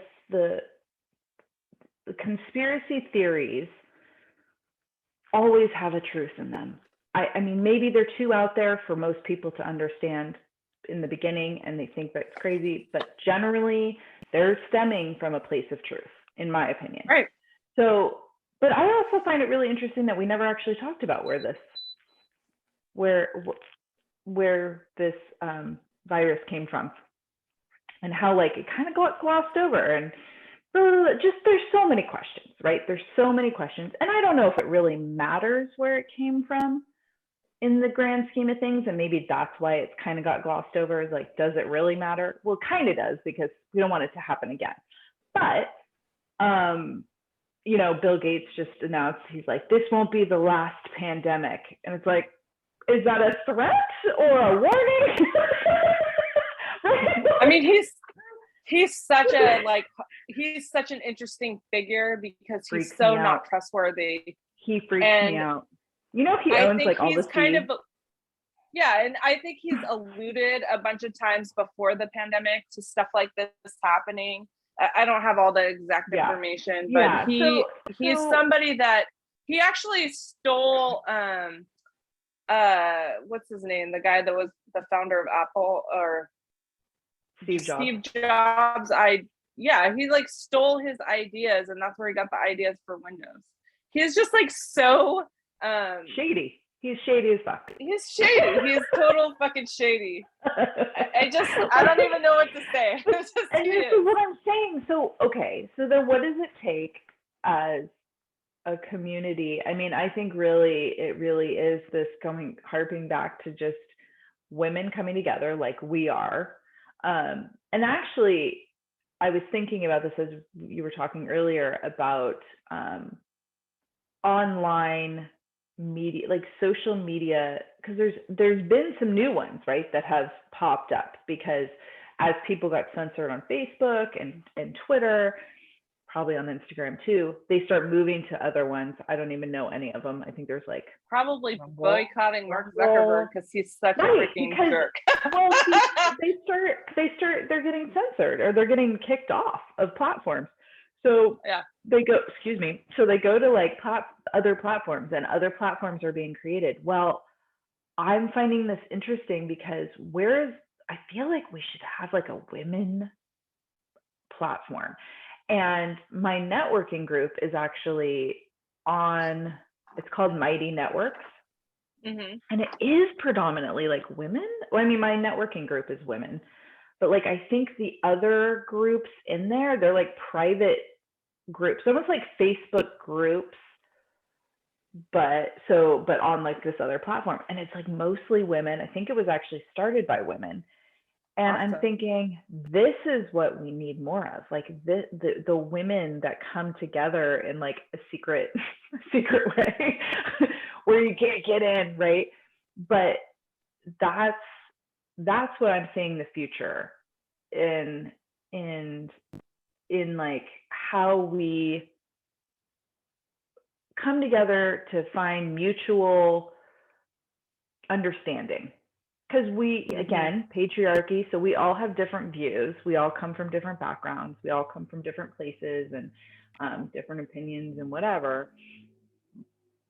conspiracy theories always have a truth in them. I mean, maybe they're too out there for most people to understand in the beginning, and they think that's crazy, but generally they're stemming from a place of truth, in my opinion. Right. So, but I also find it really interesting that we never actually talked about where this virus came from, and how like it kind of got glossed over, and just there's so many questions, right? There's so many questions, and I don't know if it really matters where it came from in the grand scheme of things, and maybe that's why it's kind of got glossed over. Is like, does it really matter? Well, it kind of does, because we don't want it to happen again. But Bill Gates just announced, he's like, this won't be the last pandemic, and it's like, is that a threat or a warning? I mean, he's such an interesting figure because he's so not trustworthy. He freaks me out. He owns like all the yeah, and I think he's alluded a bunch of times before the pandemic to stuff like this happening. I don't have all the exact information, but he's somebody that he actually stole what's his name? The guy that was the founder of Apple, or Steve Jobs. He like stole his ideas, and that's where he got the ideas for Windows. He's just like so shady. He's shady as fuck. He's shady. He's total fucking shady. I don't even know what to say. And this is what I'm saying. So, okay. So then what does it take as a community? I mean, I think it really is this harping back to just women coming together like we are. And actually, I was thinking about this as you were talking earlier about online media, like social media, because there's been some new ones, right, that have popped up because as people got censored on Facebook and Twitter, probably on Instagram too, they start moving to other ones. I don't even know any of them. I think there's like probably boycotting Mark Zuckerberg because he's such a freaking jerk. Well, they're getting censored, or they're getting kicked off of platforms. So they go to like other platforms, and other platforms are being created. Well, I'm finding this interesting because I feel like we should have like a women platform. And my networking group is actually it's called Mighty Networks. Mm-hmm. And it is predominantly like women. Well, I mean, my networking group is women, but like, I think the other groups in there, they're like private groups, almost like Facebook groups but on like this other platform, and it's like mostly women. I think it was actually started by women. And I'm Awesome. thinking, this is what we need more of. Like the women that come together in like a secret secret way where you can't get in, right? But that's that's what I'm seeing the future in in like how we come together to find mutual understanding. Because we, again, patriarchy, so we all have different views. We all come from different backgrounds. We all come from different places and different opinions and whatever.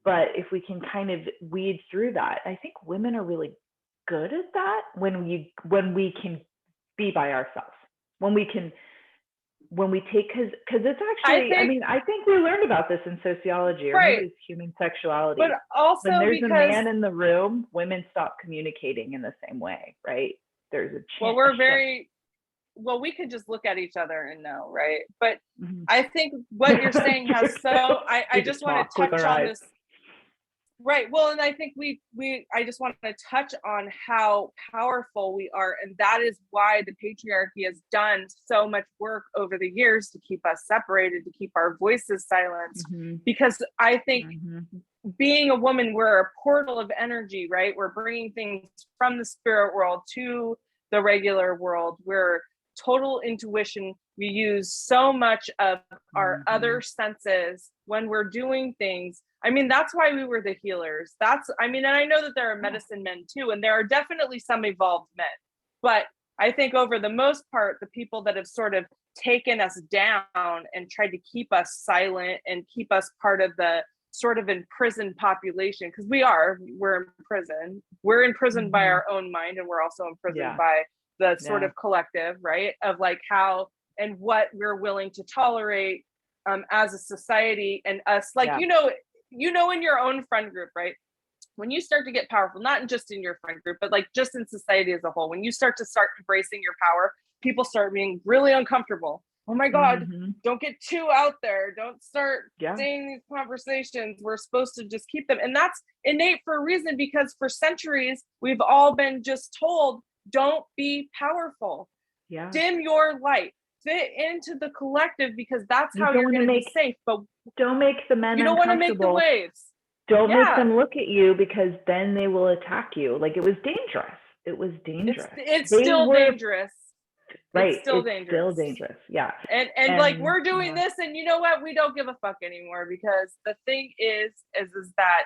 But if we can kind of weed through that, I think women are really good at that when we can be by ourselves, when we can when we take because it's actually I think we learned about this in sociology, or maybe right, it's human sexuality. but When also there's a because, man in the room, women stop communicating in the same way, right? There's well, a we're shift. very, well, we could just look at each other and know, right? But Mhm. I think what you're saying has I We just just want to talk with touch our on eyes. this. Right. Well, and I think I just want to touch on how powerful we are. And that is why the patriarchy has done so much work over the years to keep us separated, to keep our voices silenced. Mm-hmm. Because I think Mm-hmm. being a woman, we're a portal of energy, right? We're bringing things from the spirit world to the regular world. We're total intuition. We use so much of our other senses when we're doing things. I mean, that's why we were the healers. And I know that there are medicine men too, and there are definitely some evolved men. But I think over the most part, the people that have sort of taken us down and tried to keep us silent and keep us part of the sort of imprisoned population, because we're in prison. We're imprisoned by our own mind, and we're also imprisoned by the sort of collective, right? Of like how and what we're willing to tolerate as a society, and us, like, in your own friend group, right? When you start to get powerful, not just in your friend group, but like just in society as a whole, when you start embracing your power, people start being really uncomfortable. Oh my God, don't get too out there. Don't start saying these conversations. We're supposed to just keep them. And that's innate for a reason, because for centuries, we've all been just told, don't be powerful. Dim your light. Fit into the collective, because that's how you're going to be safe. But don't make the men you don't want to make the waves. Don't make them look at you, because then they will attack you. Like, it was dangerous. It was dangerous. It's still dangerous. Right. It's still dangerous. Yeah. And like, we're doing this, and you know what? We don't give a fuck anymore, because the thing is that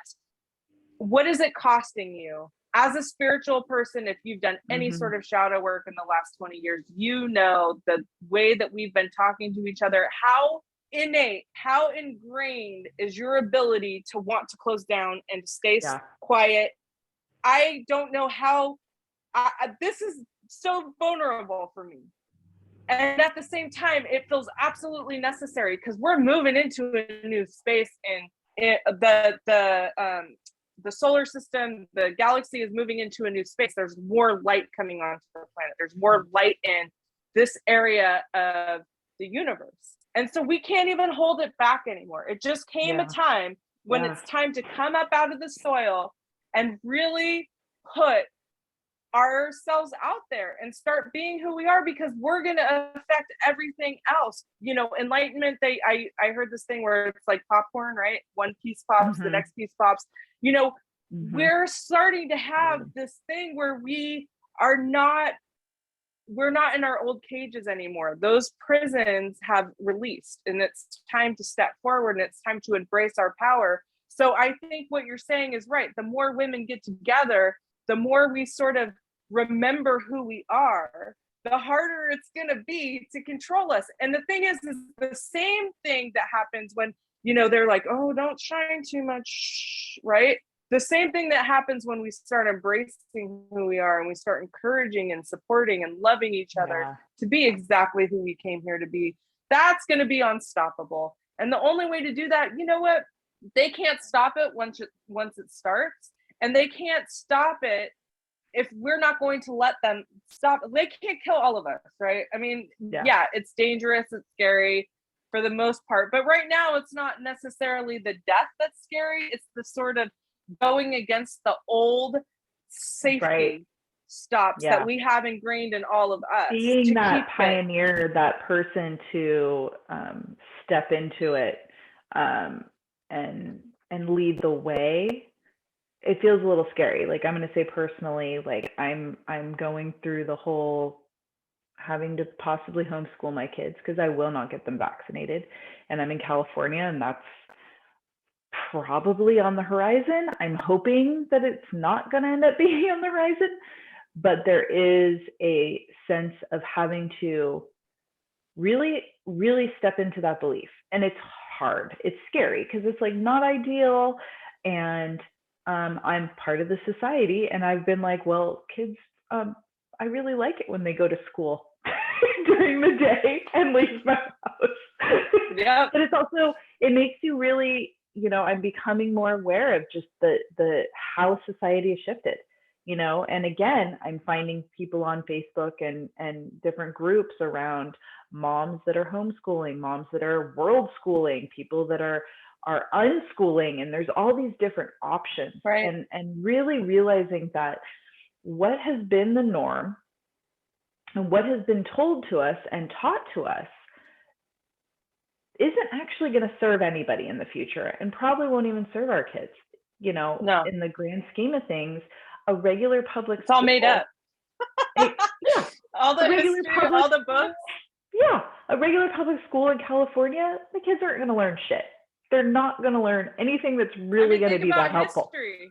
what is it costing you as a spiritual person? If you've done any sort of shadow work in the last 20 years, you know the way that we've been talking to each other, how innate, how ingrained is your ability to want to close down and to stay quiet. I don't know how this is so vulnerable for me. And at the same time, it feels absolutely necessary, because we're moving into a new space, and the solar system, the galaxy is moving into a new space. There's more light coming onto the planet. There's more light in this area of the universe. And so we can't even hold it back anymore. It just came a time when it's time to come up out of the soil and really put ourselves out there and start being who we are, because we're going to affect everything else. Enlightenment, I heard this thing where it's like popcorn, right? One piece pops, the next piece pops. We're starting to have this thing where we're not in our old cages anymore. Those prisons have released, and it's time to step forward, and it's time to embrace our power. So I think what you're saying is right. The more women get together, the more we sort of remember who we are, the harder it's going to be to control us. And the thing is the same thing that happens when, they're like, oh, don't shine too much, right? The same thing that happens when we start embracing who we are, and we start encouraging and supporting and loving each other to be exactly who we came here to be. That's going to be unstoppable. And the only way to do that, you know what? They can't stop it once it starts, and they can't stop it if we're not going to let them stop. They can't kill all of us, right? I mean, it's dangerous, it's scary, for the most part. But right now, it's not necessarily the death that's scary. It's the sort of going against the old safety stops that we have ingrained in all of us. Being that pioneer, that person to step into it and lead the way. It feels a little scary. Like, I'm going to say personally, like I'm going through the whole having to possibly homeschool my kids because I will not get them vaccinated. And I'm in California, and that's probably on the horizon. I'm hoping that it's not going to end up being on the horizon, but there is a sense of having to really, really step into that belief. And it's hard. It's scary because it's like not ideal. And I'm part of the society, and I've been like, well, kids, I really like it when they go to school during the day and leave my house. Yeah. But it's also, it makes you really, I'm becoming more aware of just the how society has shifted, and again, I'm finding people on Facebook and different groups around moms that are homeschooling, moms that are world schooling, people that are unschooling, and there's all these different options. Right. And really realizing that what has been the norm and what has been told to us and taught to us isn't actually going to serve anybody in the future, and probably won't even serve our kids. No. In the grand scheme of things, a regular public it's all made up. Yeah. All the history, all the books. Yeah. A regular public school in California, the kids aren't going to learn shit. They're not going to learn anything that's really going to be that helpful. History.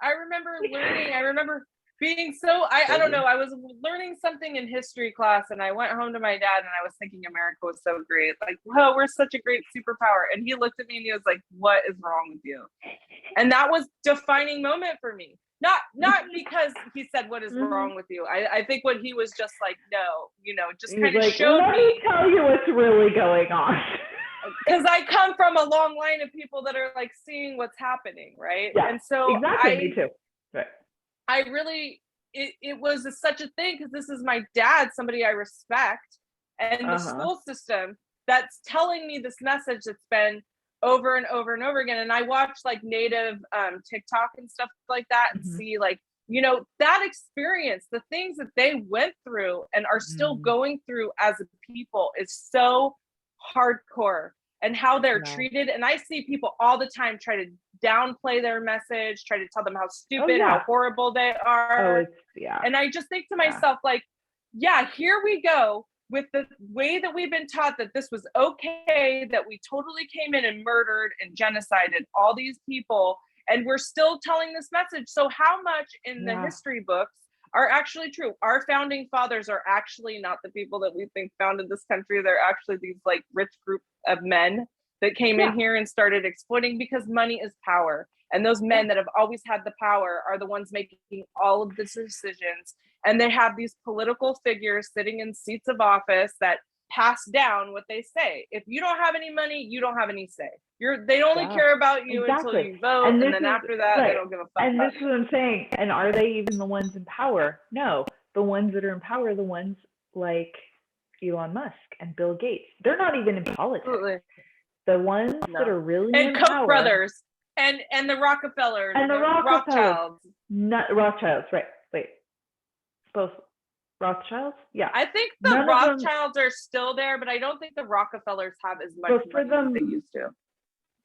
I remember being so, I don't know, I was learning something in history class, and I went home to my dad, and I was thinking America was so great. Like, whoa, we're such a great superpower. And he looked at me and he was like, what is wrong with you? And that was a defining moment for me. Not because he said, what is wrong with you? I think what he was just like, no, just kind of showed Let me tell you what's really going on. Because I come from a long line of people that are like seeing what's happening, right? Yeah, and so exactly, me too. Right. I really, it was such a thing because this is my dad, somebody I respect, and the school system that's telling me this message that's been over and over and over again. And I watch like native TikTok and stuff like that and see like, that experience, the things that they went through and are still going through as a people is so hardcore, and how they're treated. And I see people all the time try to downplay their message, try to tell them how stupid, how horrible they are. And I just think to myself, like, here we go with the way that we've been taught that this was okay, that we totally came in and murdered and genocided all these people, and we're still telling this message. So how much in the history books are actually true? Our founding fathers are actually not the people that we think founded this country. They're actually these like rich group of men that came in here and started exploiting, because money is power. And those men that have always had the power are the ones making all of the decisions. And they have these political figures sitting in seats of office that pass down what they say. If you don't have any money, you don't have any say. They only care about you until you vote, and then after that, they don't give a fuck. And this is what I'm saying. And are they even the ones in power? No. The ones that are in power are the ones like Elon Musk and Bill Gates. They're not even in politics. Absolutely. The ones that are really in Koch power. brothers and the Rockefellers and the Rothschilds. Not Rothschilds, right? Wait, both Rothschilds? Yeah. I think the Rothschilds are still there, but I don't think the Rockefellers have as much money as they used to.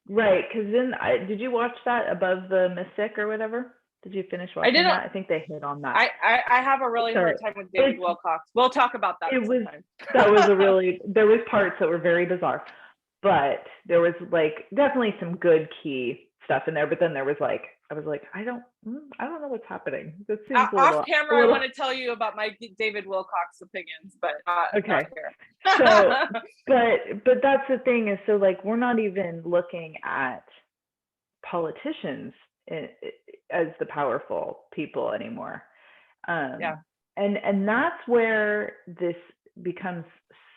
Right, because then did you watch that Above the Mystic or whatever? Did you finish watching that? I think they hit on that. I have a really hard time with David Wilcox. We'll talk about that. That was there was parts that were very bizarre, but there was like definitely some good key stuff in there. But then there was like, I was like, I don't know what's happening. This seems off camera. I want to tell you about my David Wilcox opinions, but not here. So, but that's the thing is, so like we're not even looking at politicians as the powerful people anymore. And that's where this becomes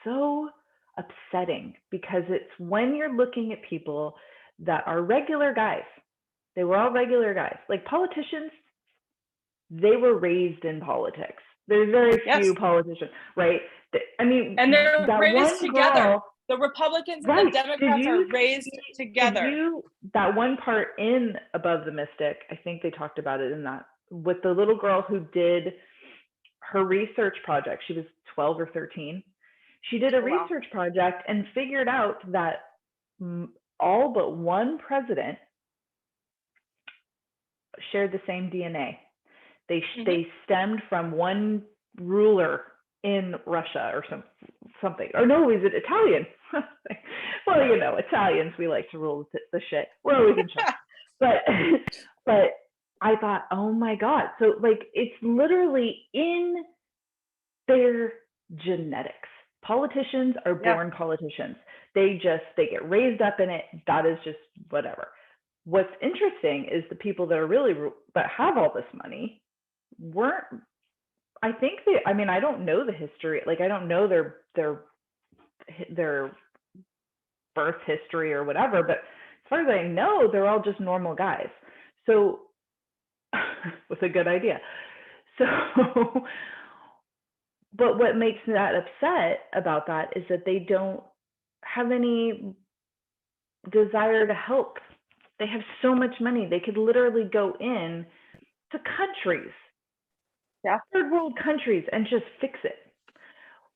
so upsetting, because it's when you're looking at people that are regular guys. They were all regular guys. Like politicians, they were raised in politics. There's very few politicians, right? I mean, and they're raised together. The Republicans and Right. the Democrats are raised together. That one part in Above the Mystic, I think they talked about it in that, with the little girl who did her research project. She was 12 or 13. She did a research project and figured out that all but one president shared the same DNA. They stemmed from one ruler in Russia or something. Or no, is it Italian? Well, you know, Italians, we like to rule the shit. We're always in charge. But I thought, oh my God. So like, it's literally in their genetics. Politicians are born politicians. They get raised up in it. That is just whatever. What's interesting is the people that are that have all this money weren't, I think I mean, I don't know the history. Like, I don't know their birth history or whatever, but as far as I know, they're all just normal guys. So, with a good idea. So, but what makes that upset about that is that they don't have any desire to help. They have so much money. They could literally go in to countries, third world countries, and just fix it.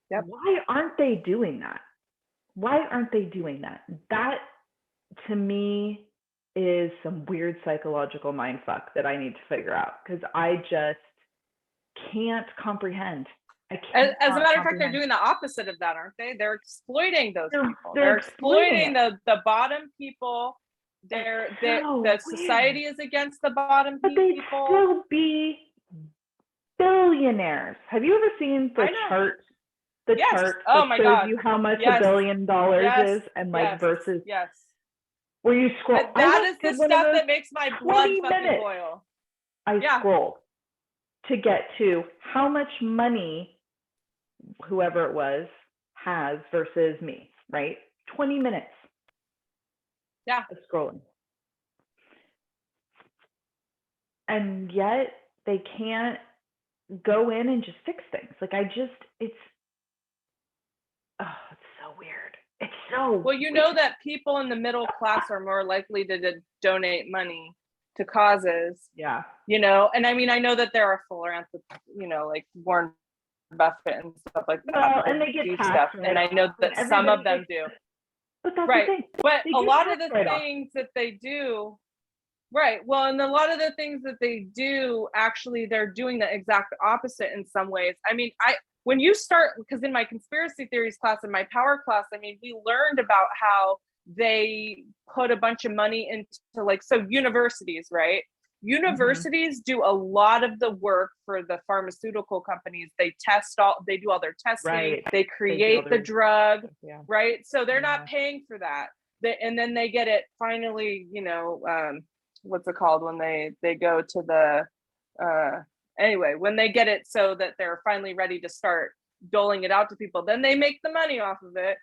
Why aren't they doing that? Why aren't they doing that? That, to me, is some weird psychological mindfuck that I need to figure out, because I just can't comprehend. As a matter of fact, they're doing the opposite of that, aren't they? They're exploiting those people. They're exploiting the bottom people. The society is against the bottom people. But they'd still be billionaires. Have you ever seen the chart? The chart that shows you how much $1 billion is, and like versus where you scroll. That is the stuff that makes my blood fucking boil. I scrolled to get to how much money whoever it was has versus me, right? 20 minutes. Of scrolling. And yet they can't go in and just fix things. Like, it's so weird. It's so well, you know that people in the middle class are more likely to donate money to causes. You know, and I mean, I know that there are philanthropists, you know, like Warren Buffett and stuff like that. Well, and they get stuff, and I know that some of them do. But that's the thing. But a lot of the things that they do, well, and a lot of the things that they do, actually, they're doing the exact opposite in some ways. I mean, when you start, because in my conspiracy theories class and my power class, I mean, we learned about how they put a bunch of money into, like, so universities, right? Universities do a lot of the work for the pharmaceutical companies. They do all their testing, they create the drug, right? So they're not paying for that. And then they get it finally, you know, what's it called when they go to the, anyway, when they get it so that they're finally ready to start doling it out to people, then they make the money off of it.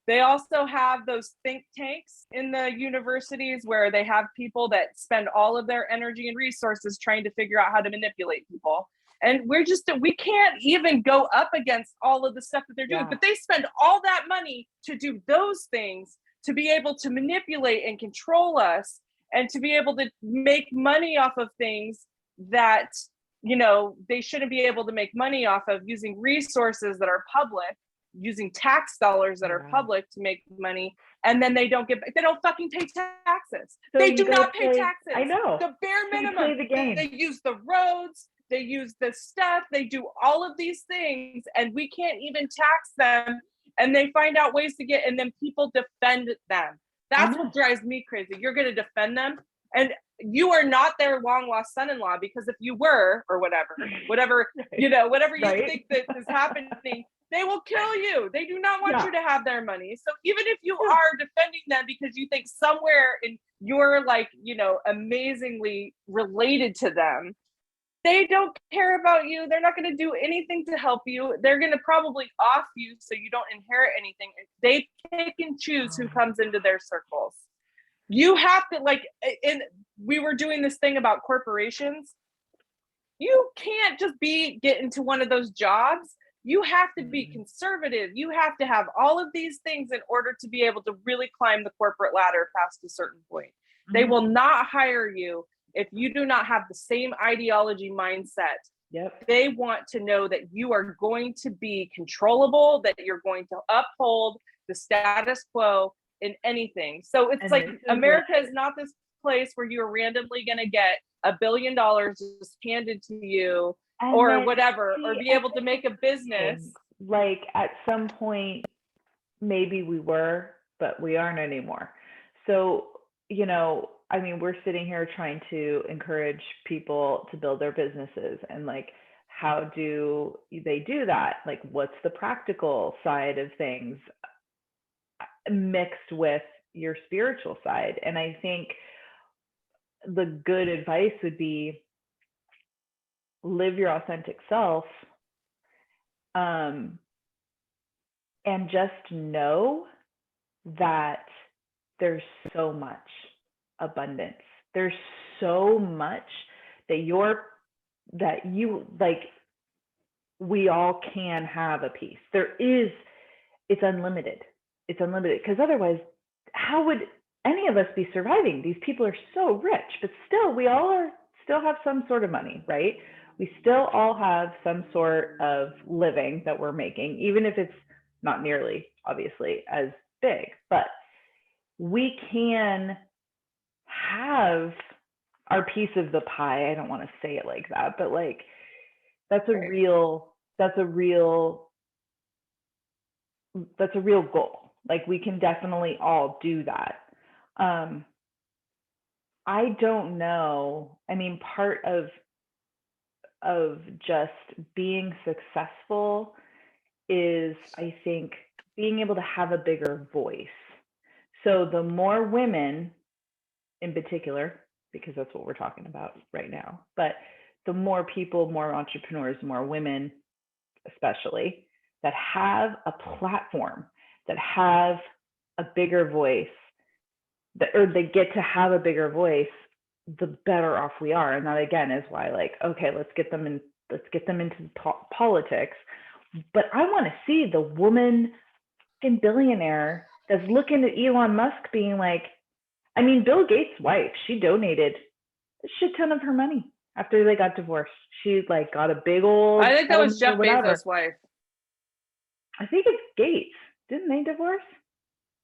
They also have those think tanks in the universities where they have people that spend all of their energy and resources trying to figure out how to manipulate people. And we can't even go up against all of the stuff that they're doing, but they spend all that money to do those things, to be able to manipulate and control us, and to be able to make money off of things that, you know, they shouldn't be able to make money off of, using resources that are public, using tax dollars that are public to make money. And then they don't fucking pay taxes. So they do not pay taxes. I know. The bare minimum. They use the roads, they use the stuff, they do all of these things, and we can't even tax them. And they find out ways to and then people defend them. That's what drives me crazy. You're going to defend them, and you are not their long lost son-in-law, because if you were, or whatever, you know, whatever you think that is happening, they will kill you. They do not want you to have their money. So even if you are defending them because you think somewhere in you're, like, you know, amazingly related to them, they don't care about you. They're not going to do anything to help you. They're going to probably off you so you don't inherit anything. They pick and choose who comes into their circles. You have to, like, we were doing this thing about corporations. You can't just get into one of those jobs. You have to be conservative. You have to have all of these things in order to be able to really climb the corporate ladder past a certain point. They will not hire you if you do not have the same ideology mindset. Yep. They want to know that you are going to be controllable, that you're going to uphold the status quo in anything. So it's like America is not this place where you're randomly going to get $1 billion just handed to you or whatever, or be able to make a business. Like at some point, maybe we were, but we aren't anymore. So, you know, I mean, we're sitting here trying to encourage people to build their businesses, and like, how do they do that? Like, what's the practical side of things mixed with your spiritual side? And I think the good advice would be live your authentic self, and just know that there's so much abundance. There's so much that you like, we all can have a piece. It's unlimited. It's unlimited, because otherwise, how would any of us be surviving? These people are so rich, but still, we all still have some sort of money, right? We still all have some sort of living that we're making, even if it's not nearly, obviously, as big. But we can have our piece of the pie. I don't want to say it like that, but like, that's a real goal. Like, we can definitely all do that. I don't know. I mean, part of just being successful is, I think, being able to have a bigger voice. So the more women in particular, because that's what we're talking about right now, but the more people, more entrepreneurs, more women especially, that have a platform, that have a bigger voice, or they get to have a bigger voice, the better off we are. And that, again, is why, like, okay, let's get them into politics. But I want to see the woman in billionaire that's looking at Elon Musk being like, I mean, Bill Gates' wife, she donated a shit ton of her money after they got divorced. She like got a big old. I think that was Jeff Bezos' wife. I think it's Gates. Didn't they divorce?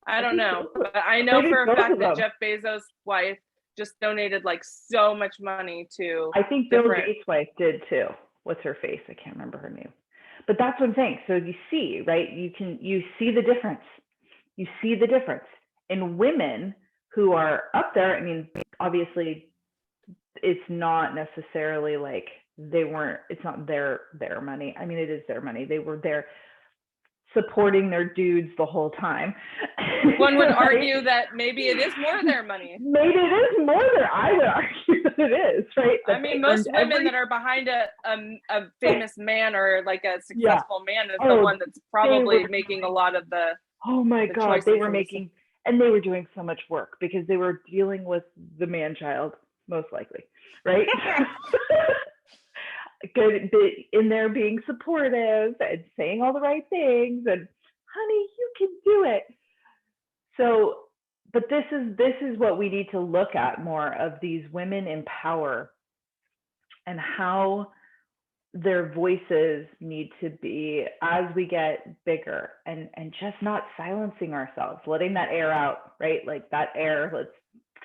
I don't know, but I know for a fact that Jeff Bezos' wife just donated like so much money to. I think Bill Gates' wife did too. What's her face? I can't remember her name. But that's what I'm saying. So you see, right? You see the difference. You see the difference in women who are up there. I mean, obviously, it's not necessarily like it's not their money. I mean, it is their money. They were there supporting their dudes the whole time. One would argue that maybe it is more their money. Maybe it is more their. I would argue that it is, right? I mean, most women that are behind a famous man or like a successful man is the one that's probably making a lot of the. Oh my God, they were making, and they were doing so much work because they were dealing with the man child, most likely, right? Good in there being supportive and saying all the right things, and honey, you can do it. So, but this is what we need to look at more of, these women in power and how their voices need to be as we get bigger, and just not silencing ourselves, letting that air out, right? Like that air, let's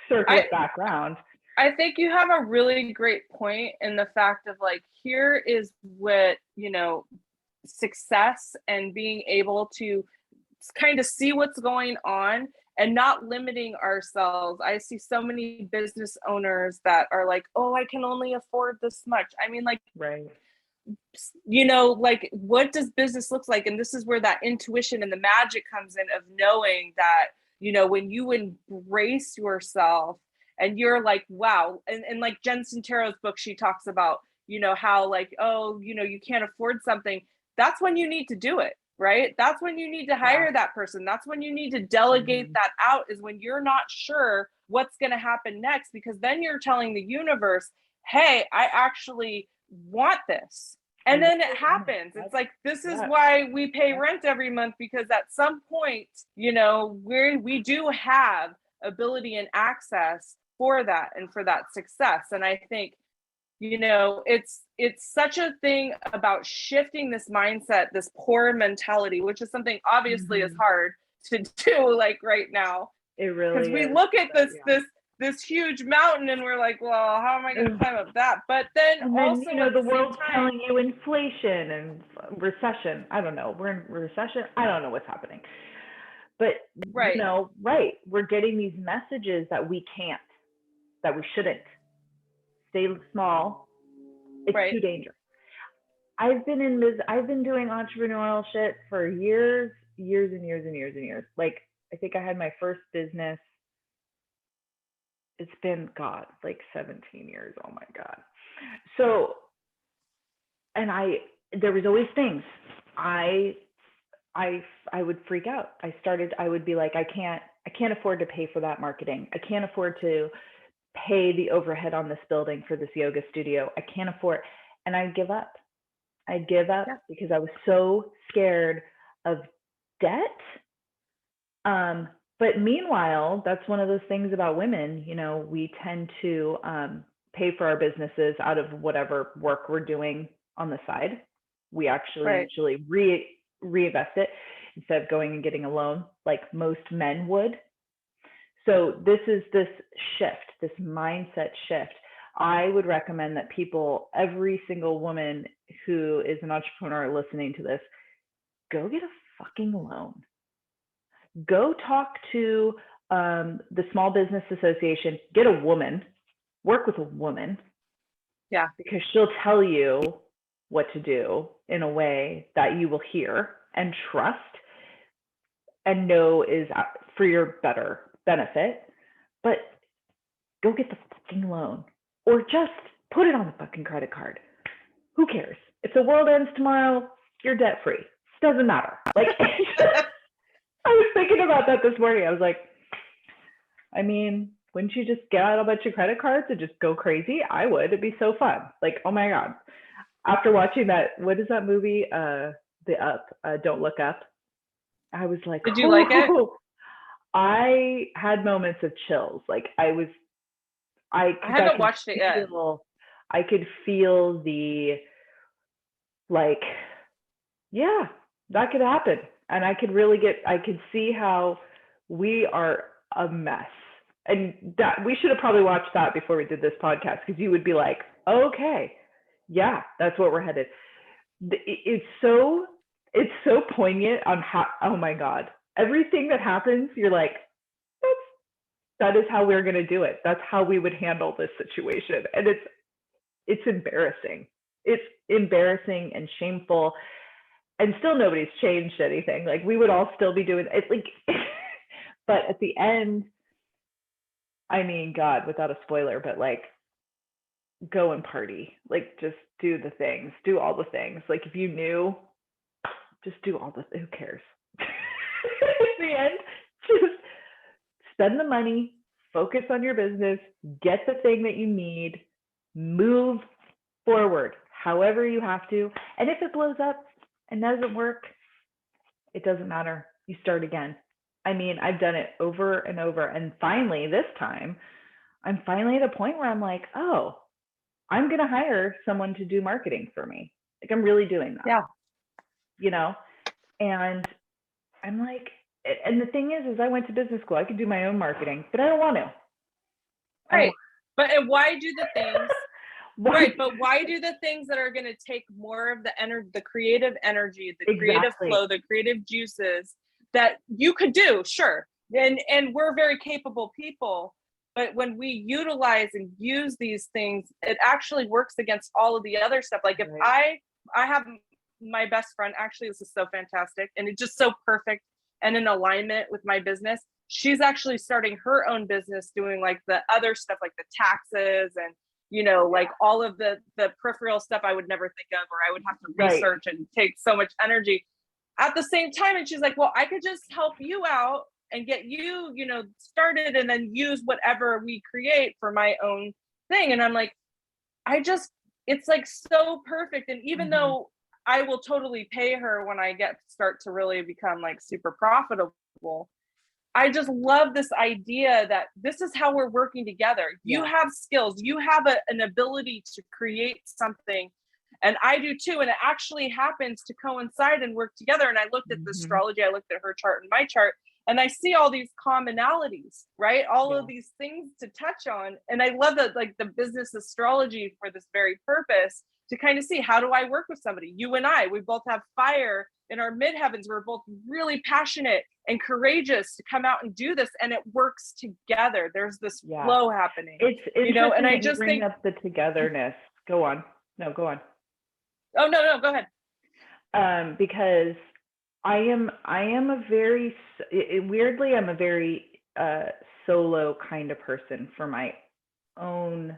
circle it back around. I think you have a really great point in the fact of like, here is what, you know, success and being able to kind of see what's going on and not limiting ourselves. I see so many business owners that are like, oh, I can only afford this much. I mean, like, right. You know, like, what does business look like? And this is where that intuition and the magic comes in, of knowing that, you know, when you embrace yourself and you're like, wow. And like Jen Sincero's book, she talks about, you know, how like, oh, you know, you can't afford something. That's when you need to do it, right? That's when you need to hire that person. That's when you need to delegate that out, is when you're not sure what's going to happen next, because then you're telling the universe, hey, I actually want this. And then it happens. It's like, this is why we pay rent every month, because at some point, you know, we do have ability and access for that and for that success. And I think, you know, it's such a thing about shifting this mindset, this poor mentality, which is something obviously is hard to do, like right now. It really is. Because we look at this huge mountain and we're like, well, how am I going to climb up that? But then also, you know, the world's telling you inflation and recession. I don't know. We're in recession. I don't know what's happening. But, you know, we're getting these messages that we can't, that we shouldn't. Stay small. It's too dangerous. I've been doing entrepreneurial shit for years. Like, I think I had my first business. It's been, God, like 17 years. Oh my God. So, and there was always things I would freak out. I would be like, I can't afford to pay for that marketing. I can't afford to pay the overhead on this building for this yoga studio. I can't afford, and I'd give up. Because I was so scared of debt. But meanwhile, that's one of those things about women, you know, we tend to pay for our businesses out of whatever work we're doing on the side. We actually usually reinvest it instead of going and getting a loan like most men would. So this is this shift, this mindset shift. I would recommend that people, every single woman who is an entrepreneur listening to this, go get a fucking loan. Go talk to the Small Business Association, get a woman, work with a woman. Yeah. Because she'll tell you what to do in a way that you will hear and trust and know is for your better benefit. But go get the fucking loan, or just put it on the fucking credit card. Who cares? If the world ends tomorrow, you're debt free. Doesn't matter. Like, I was thinking about that this morning. I was like, I mean, wouldn't you just get out a bunch of credit cards and just go crazy? I would. It'd be so fun. Like, oh my God. After watching that, what is that movie? The Up, Don't Look Up. I was like, did you like it? I had moments of chills. Like, I haven't watched it yet. I could feel the, like, yeah, that could happen. And I could see how we are a mess. And that we should have probably watched that before we did this podcast, because you would be like, okay, yeah, that's what we're headed. It's so poignant on how, oh my God, everything that happens, you're like, that is how we're going to do it. That's how we would handle this situation. And it's embarrassing. It's embarrassing and shameful. And still nobody's changed anything. Like, we would all still be doing it. Like, but at the end, I mean, God, without a spoiler, but like, go and party. Like, just do the things, do all the things. Like, if you knew, just do all who cares? At the end, just spend the money, focus on your business, get the thing that you need, move forward however you have to. And if it blows up and doesn't work, it doesn't matter. You start again. I mean, I've done it over and over. And finally, this time, I'm finally at a point where I'm like, oh, I'm going to hire someone to do marketing for me. Like, I'm really doing that. Yeah. You know? And I'm like, and the thing is I went to business school. I could do my own marketing, but I don't want to. Right. But why do the things? Right. But why do the things that are going to take more of the energy, the creative energy, the creative flow, the creative juices that you could do? Sure. And we're very capable people. But when we utilize and use these things, it actually works against all of the other stuff. Like, if I have my best friend, actually, this is so fantastic. And it's just so perfect and in alignment with my business. She's actually starting her own business doing like the other stuff, like the taxes and, you know, like all of the peripheral stuff I would never think of, or I would have to research and take so much energy at the same time. And she's like, well, I could just help you out and get you, you know, started, and then use whatever we create for my own thing. And I'm like, I just it's like so perfect. And even Mhm. though I will totally pay her when I start to really become like super profitable, I just love this idea that this is how we're working together. You Yeah. have skills, you have an ability to create something, and I do too. And it actually happens to coincide and work together. And I looked at the Mhm. astrology, I looked at her chart and my chart, and I see all these commonalities, right? All Yeah. of these things to touch on. And I love that, like the business astrology for this very purpose, to kind of see, how do I work with somebody? You and I, we both have fire in our midheavens. We're both really passionate and courageous to come out and do this, and it works together. There's this Yeah. flow happening, It's you know, interesting and I that you just bring think, up the togetherness. Go on. No, go on. oh, no, go ahead. Because I am a very weirdly, I'm a very solo kind of person for my own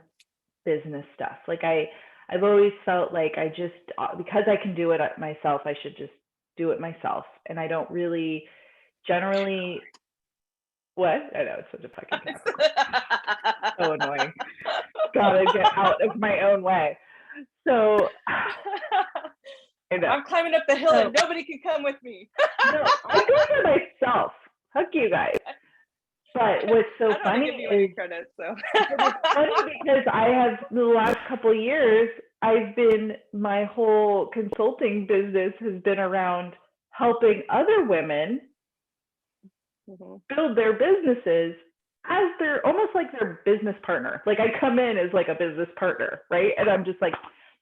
business stuff. Like I've always felt like I just because I can do it myself, I should just do it myself, and I don't really generally. What? I know, it's such a fucking Capricorn. So annoying. Gotta get out of my own way. So I know. I'm climbing up the hill So and nobody can come with me. no, I go by myself. Fuck you guys. But what's I so don't want to funny give you is, any credit, so. but it's funny because I have the last couple of years, my whole consulting business has been around helping other women Mhm. build their businesses as their almost like their business partner. Like I come in as like a business partner, right? And I'm just like,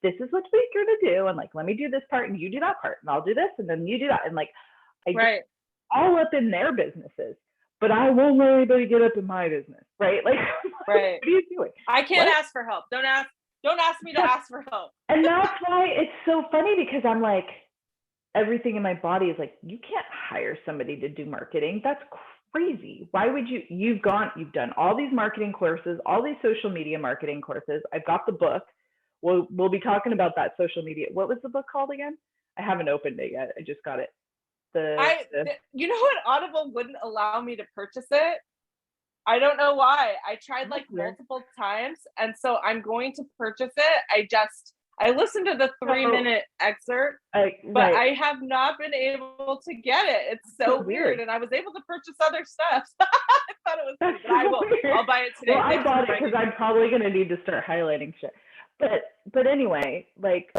this is what we're gonna do, and like let me do this part and you do that part, and I'll do this and then you do that, and like I get Right. all up in their businesses, but I won't let anybody get up in my business, right? Like, Right. what are you doing? I can't What? ask for help. Don't ask me to Yeah. ask for help. And that's why it's so funny because I'm like, everything in my body is like, you can't hire somebody to do marketing. That's crazy. Why would you? You've done all these marketing courses, all these social media marketing courses. I've got the book. We'll be talking about that social media. What was the book called again? I haven't opened it yet. I just got it. You know what? Audible wouldn't allow me to purchase it. I don't know why. I tried like That's weird. multiple times, and so I'm going to purchase it. I listened to the So, 3-minute excerpt, but right. I have not been able to get it. It's That's so so weird, weird. and I was able to purchase other stuff. I thought it was That's funny, but I so will. weird. I'll buy it Well, today. I Thanks for bought it because reminding I'm me. probably gonna need to start highlighting shit. But anyway, like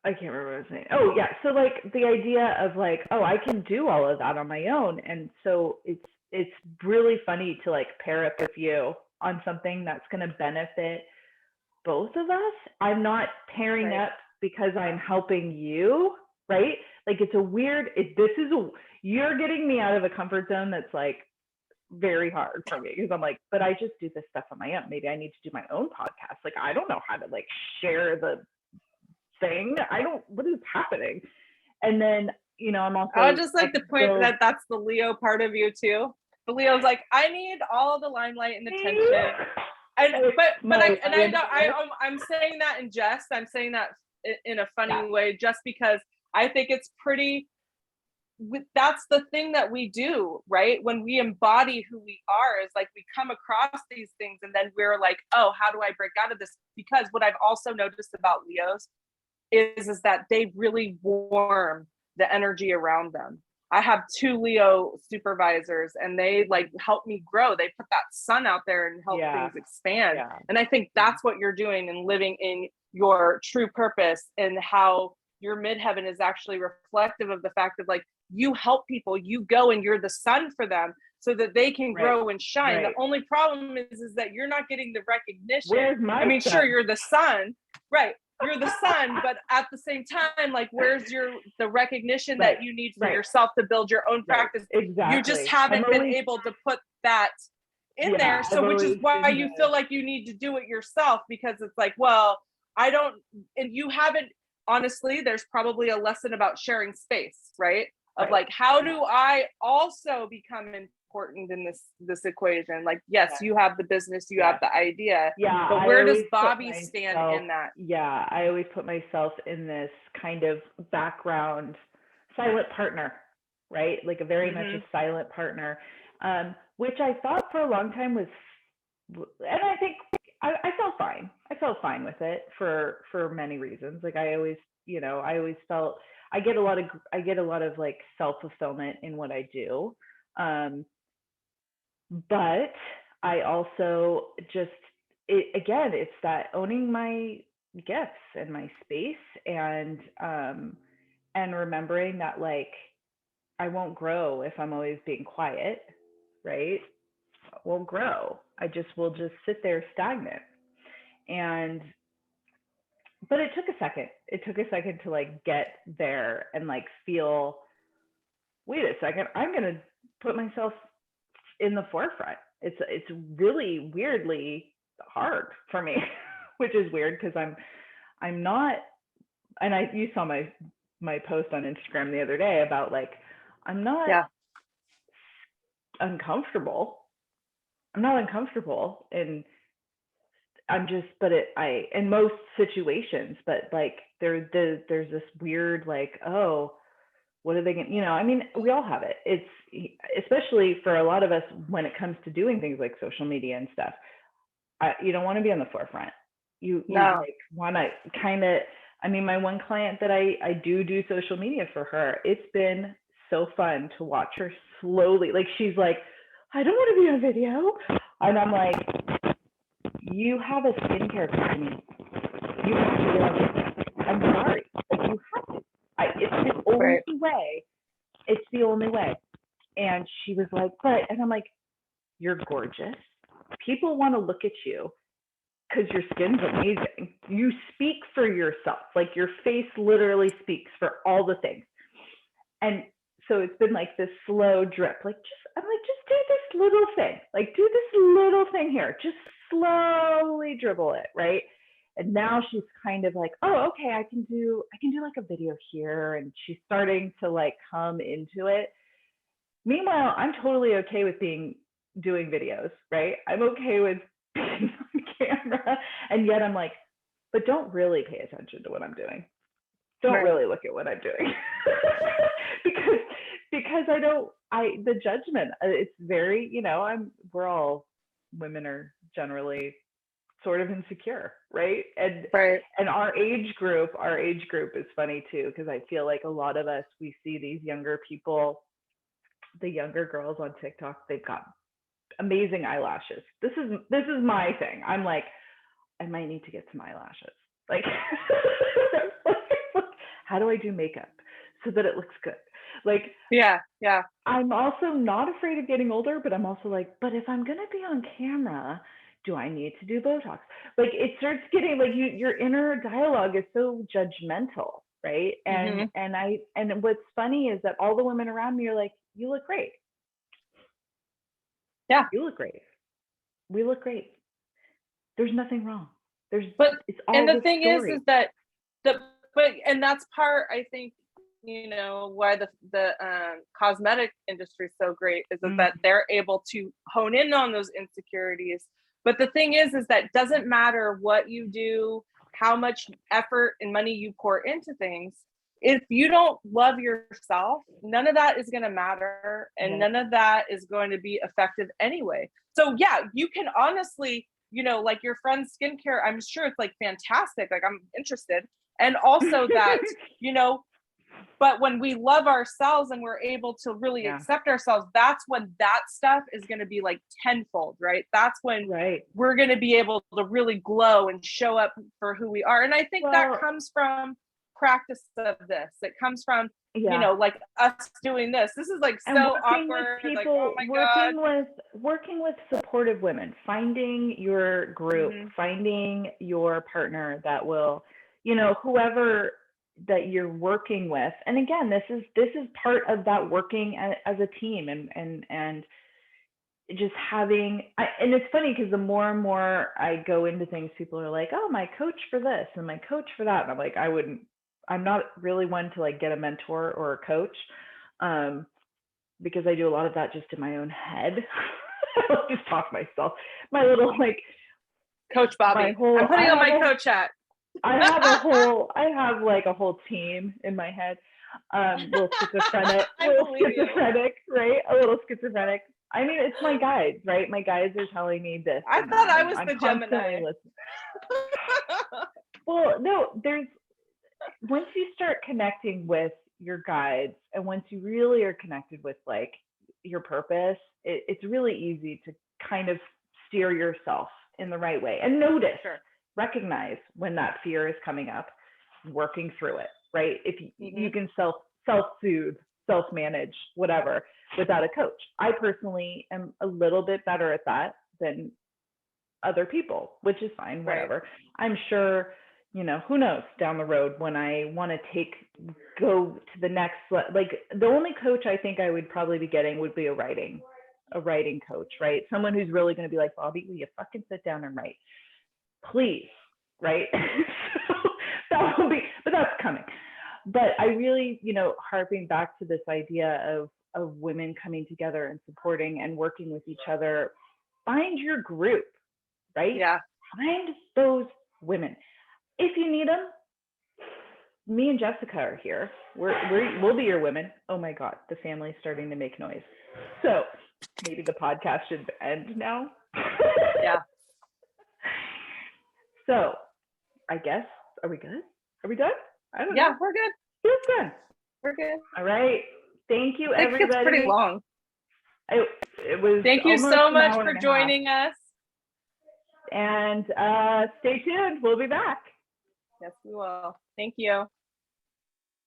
I can't remember what I was saying. Oh yeah, so like the idea of like, oh, I can do all of that on my own, and so it's really funny to like pair up with you on something that's gonna benefit both of us. I'm not pairing Right. up because I'm helping you, right? Like it's a weird. You're getting me out of a comfort zone that's like very hard for me because I'm like, but I just do this stuff on my own. Maybe I need to do my own podcast. Like I don't know how to like share the thing. What is happening? And then, I'm I also, just I like the can point build. that that's the Leo part of you too. The Leo's like, I need all the limelight and attention. And My I know I'm saying that in jest. I'm saying that in a funny way, just because I think it's pretty. That's the thing that we do, right? When we embody who we are, is like we come across these things, and then we're like, oh, how do I break out of this? Because what I've also noticed about Leos is that they really warm the energy around them. I have 2 Leo supervisors, and they like help me grow. They put that sun out there and help Yeah, things expand. yeah, And I think that's what you're doing and living in your true purpose, and how your midheaven is actually reflective of the fact of like, you help people, you go and you're the sun for them so that they can right, grow and shine. The right. only problem is that you're not getting the recognition. Where's I my mean, sure, son? you're the sun, right? You're the sun, but at the same time, like, where's the recognition Right, that you need for right, yourself to build your own right. practice? You just Exactly. I've haven't been always, able to put that in yeah, there. So I've which is always why been you feel like you need to do it yourself, because it's like, well, I don't, and you haven't, honestly, there's probably a lesson about sharing space, right? Of right. like, how Yeah, do I also become important in this equation? Like, yes, yeah, you have the business, you have yeah. the idea, Yeah, but I where does always put Bobby stand myself, in that? yeah, I always put myself in this kind of background silent partner, right? Like a very much a Mm-hmm. silent partner, which I thought for a long time was, and I think I felt fine. I felt fine with it for many reasons. Like I always, I always felt I get a lot of like self fulfillment in what I do. Um, but I also just again, it's that owning my gifts and my space, and remembering that like I won't grow if I'm always being quiet, right? I won't grow. I just will just sit there stagnant. And but it took a second. It took a second to like get there and like feel, wait a second, I'm going to put myself in the forefront. It's really weirdly hard for me, which is weird because I'm not, and I you saw my post on Instagram the other day about like I'm not Yeah. uncomfortable. I'm not uncomfortable, and I'm just, but I in most situations, but like there's this weird like, oh, what are they going to, I mean, we all have it. It's especially for a lot of us when it comes to doing things like social media and stuff. You don't want to be on the forefront. You No. like want to kind of, I mean, my one client that I do social media for her, it's been so fun to watch her slowly. Like she's like, I don't want to be on video. And I'm like, you have a skincare company. You have to get on video. I'm sorry. Like you have to. It's the only Right. way. It's the only way. And she was like, but, and I'm like, you're gorgeous. People want to look at you because your skin's amazing. You speak for yourself. Like your face literally speaks for all the things. And so it's been like this slow drip. Like I'm like, just do this little thing. Like do this little thing here. Just slowly dribble it, right? And now she's kind of like, oh, okay, I can do like a video here. And she's starting to like come into it. Meanwhile, I'm totally okay with doing videos, right? I'm okay with being on camera. And yet I'm like, but don't really pay attention to what I'm doing. Don't Right. really look at what I'm doing. because the judgment, it's very, we're all, women are generally sort of insecure, right? Right. And our age group is funny too, because I feel like a lot of us, we see these younger people, the younger girls on TikTok, they've got amazing eyelashes. This is my thing. I'm like, I might need to get some eyelashes. Like, how do I do makeup so that it looks good? Like, Yeah. Yeah. I'm also not afraid of getting older, but I'm also like, but if I'm gonna be on camera, do I need to do Botox? Like, it starts getting like your inner dialogue is so judgmental, right? Mm-hmm. And what's funny is that all the women around me are like, you look great. Yeah. You look great. We look great. There's nothing wrong. But It's and all the the thing is story. that and that's part, I think, why the cosmetic industry is so great is that Mm. they're able to hone in on those insecurities. But the thing is that it doesn't matter what you do, how much effort and money you pour into things. If you don't love yourself, none of that is going to matter, and Yeah. none of that is going to be effective anyway. So yeah, you can honestly, like your friend's skincare, I'm sure it's like fantastic. Like I'm interested. And also that, but when we love ourselves and we're able to really Yeah. accept ourselves, that's when that stuff is going to be like tenfold, right? That's when Right. we're going to be able to really glow and show up for who we are. And I think that Well, comes from practice of this. It comes from, yeah. like us doing this. This is like And so working with awkward. Like, oh people, my God. working with supportive women, finding your group, Mm-hmm. finding your partner that will, whoever that you're working with. And again, this is part of that working as a team, and just having and it's funny because the more and more I go into things, people are like, oh, my coach for this and my coach for that. And I'm like, I'm not really one to like get a mentor or a coach, because I do a lot of that just in my own head. I'll just talk myself. My little like Coach my Bobby. whole I'm putting on my coach hat. I have like a whole team in my head. I believe you. Schizophrenic, right? A little schizophrenic. I mean, it's my guides, right? My guides are telling me this. I And thought that, I and was I'm the constantly Gemini. listening. Well, no, once you start connecting with your guides, and once you really are connected with like your purpose, it's really easy to kind of steer yourself in the right way and notice, Sure. recognize when that fear is coming up, working through it, right? If you Mhm. can self-soothe, self-manage, whatever, without a coach. I personally am a little bit better at that than other people, which is fine, Right. whatever. I'm sure, who knows down the road when I want to go to the next, like the only coach I think I would probably be getting would be a writing coach, right? Someone who's really going to be like, Bobby, will you fucking sit down and write? Please, right? So that will be, but that's coming. But I really, harping back to this idea of women coming together and supporting and working with each other, find your group, right? Yeah. Find those women. If you need them, me and Jessica are here. We'll be your women. Oh my God, the family's starting to make noise. So maybe the podcast should end now. Yeah. So I guess, are we good? Are we done? I don't know. Yeah, we're good. Feels good. We're good. All right. Thank you, I think everybody. it's pretty long. It was Thank you almost so an much hour for and a half. joining us. And stay tuned. We'll be back. Yes, we will. Thank you.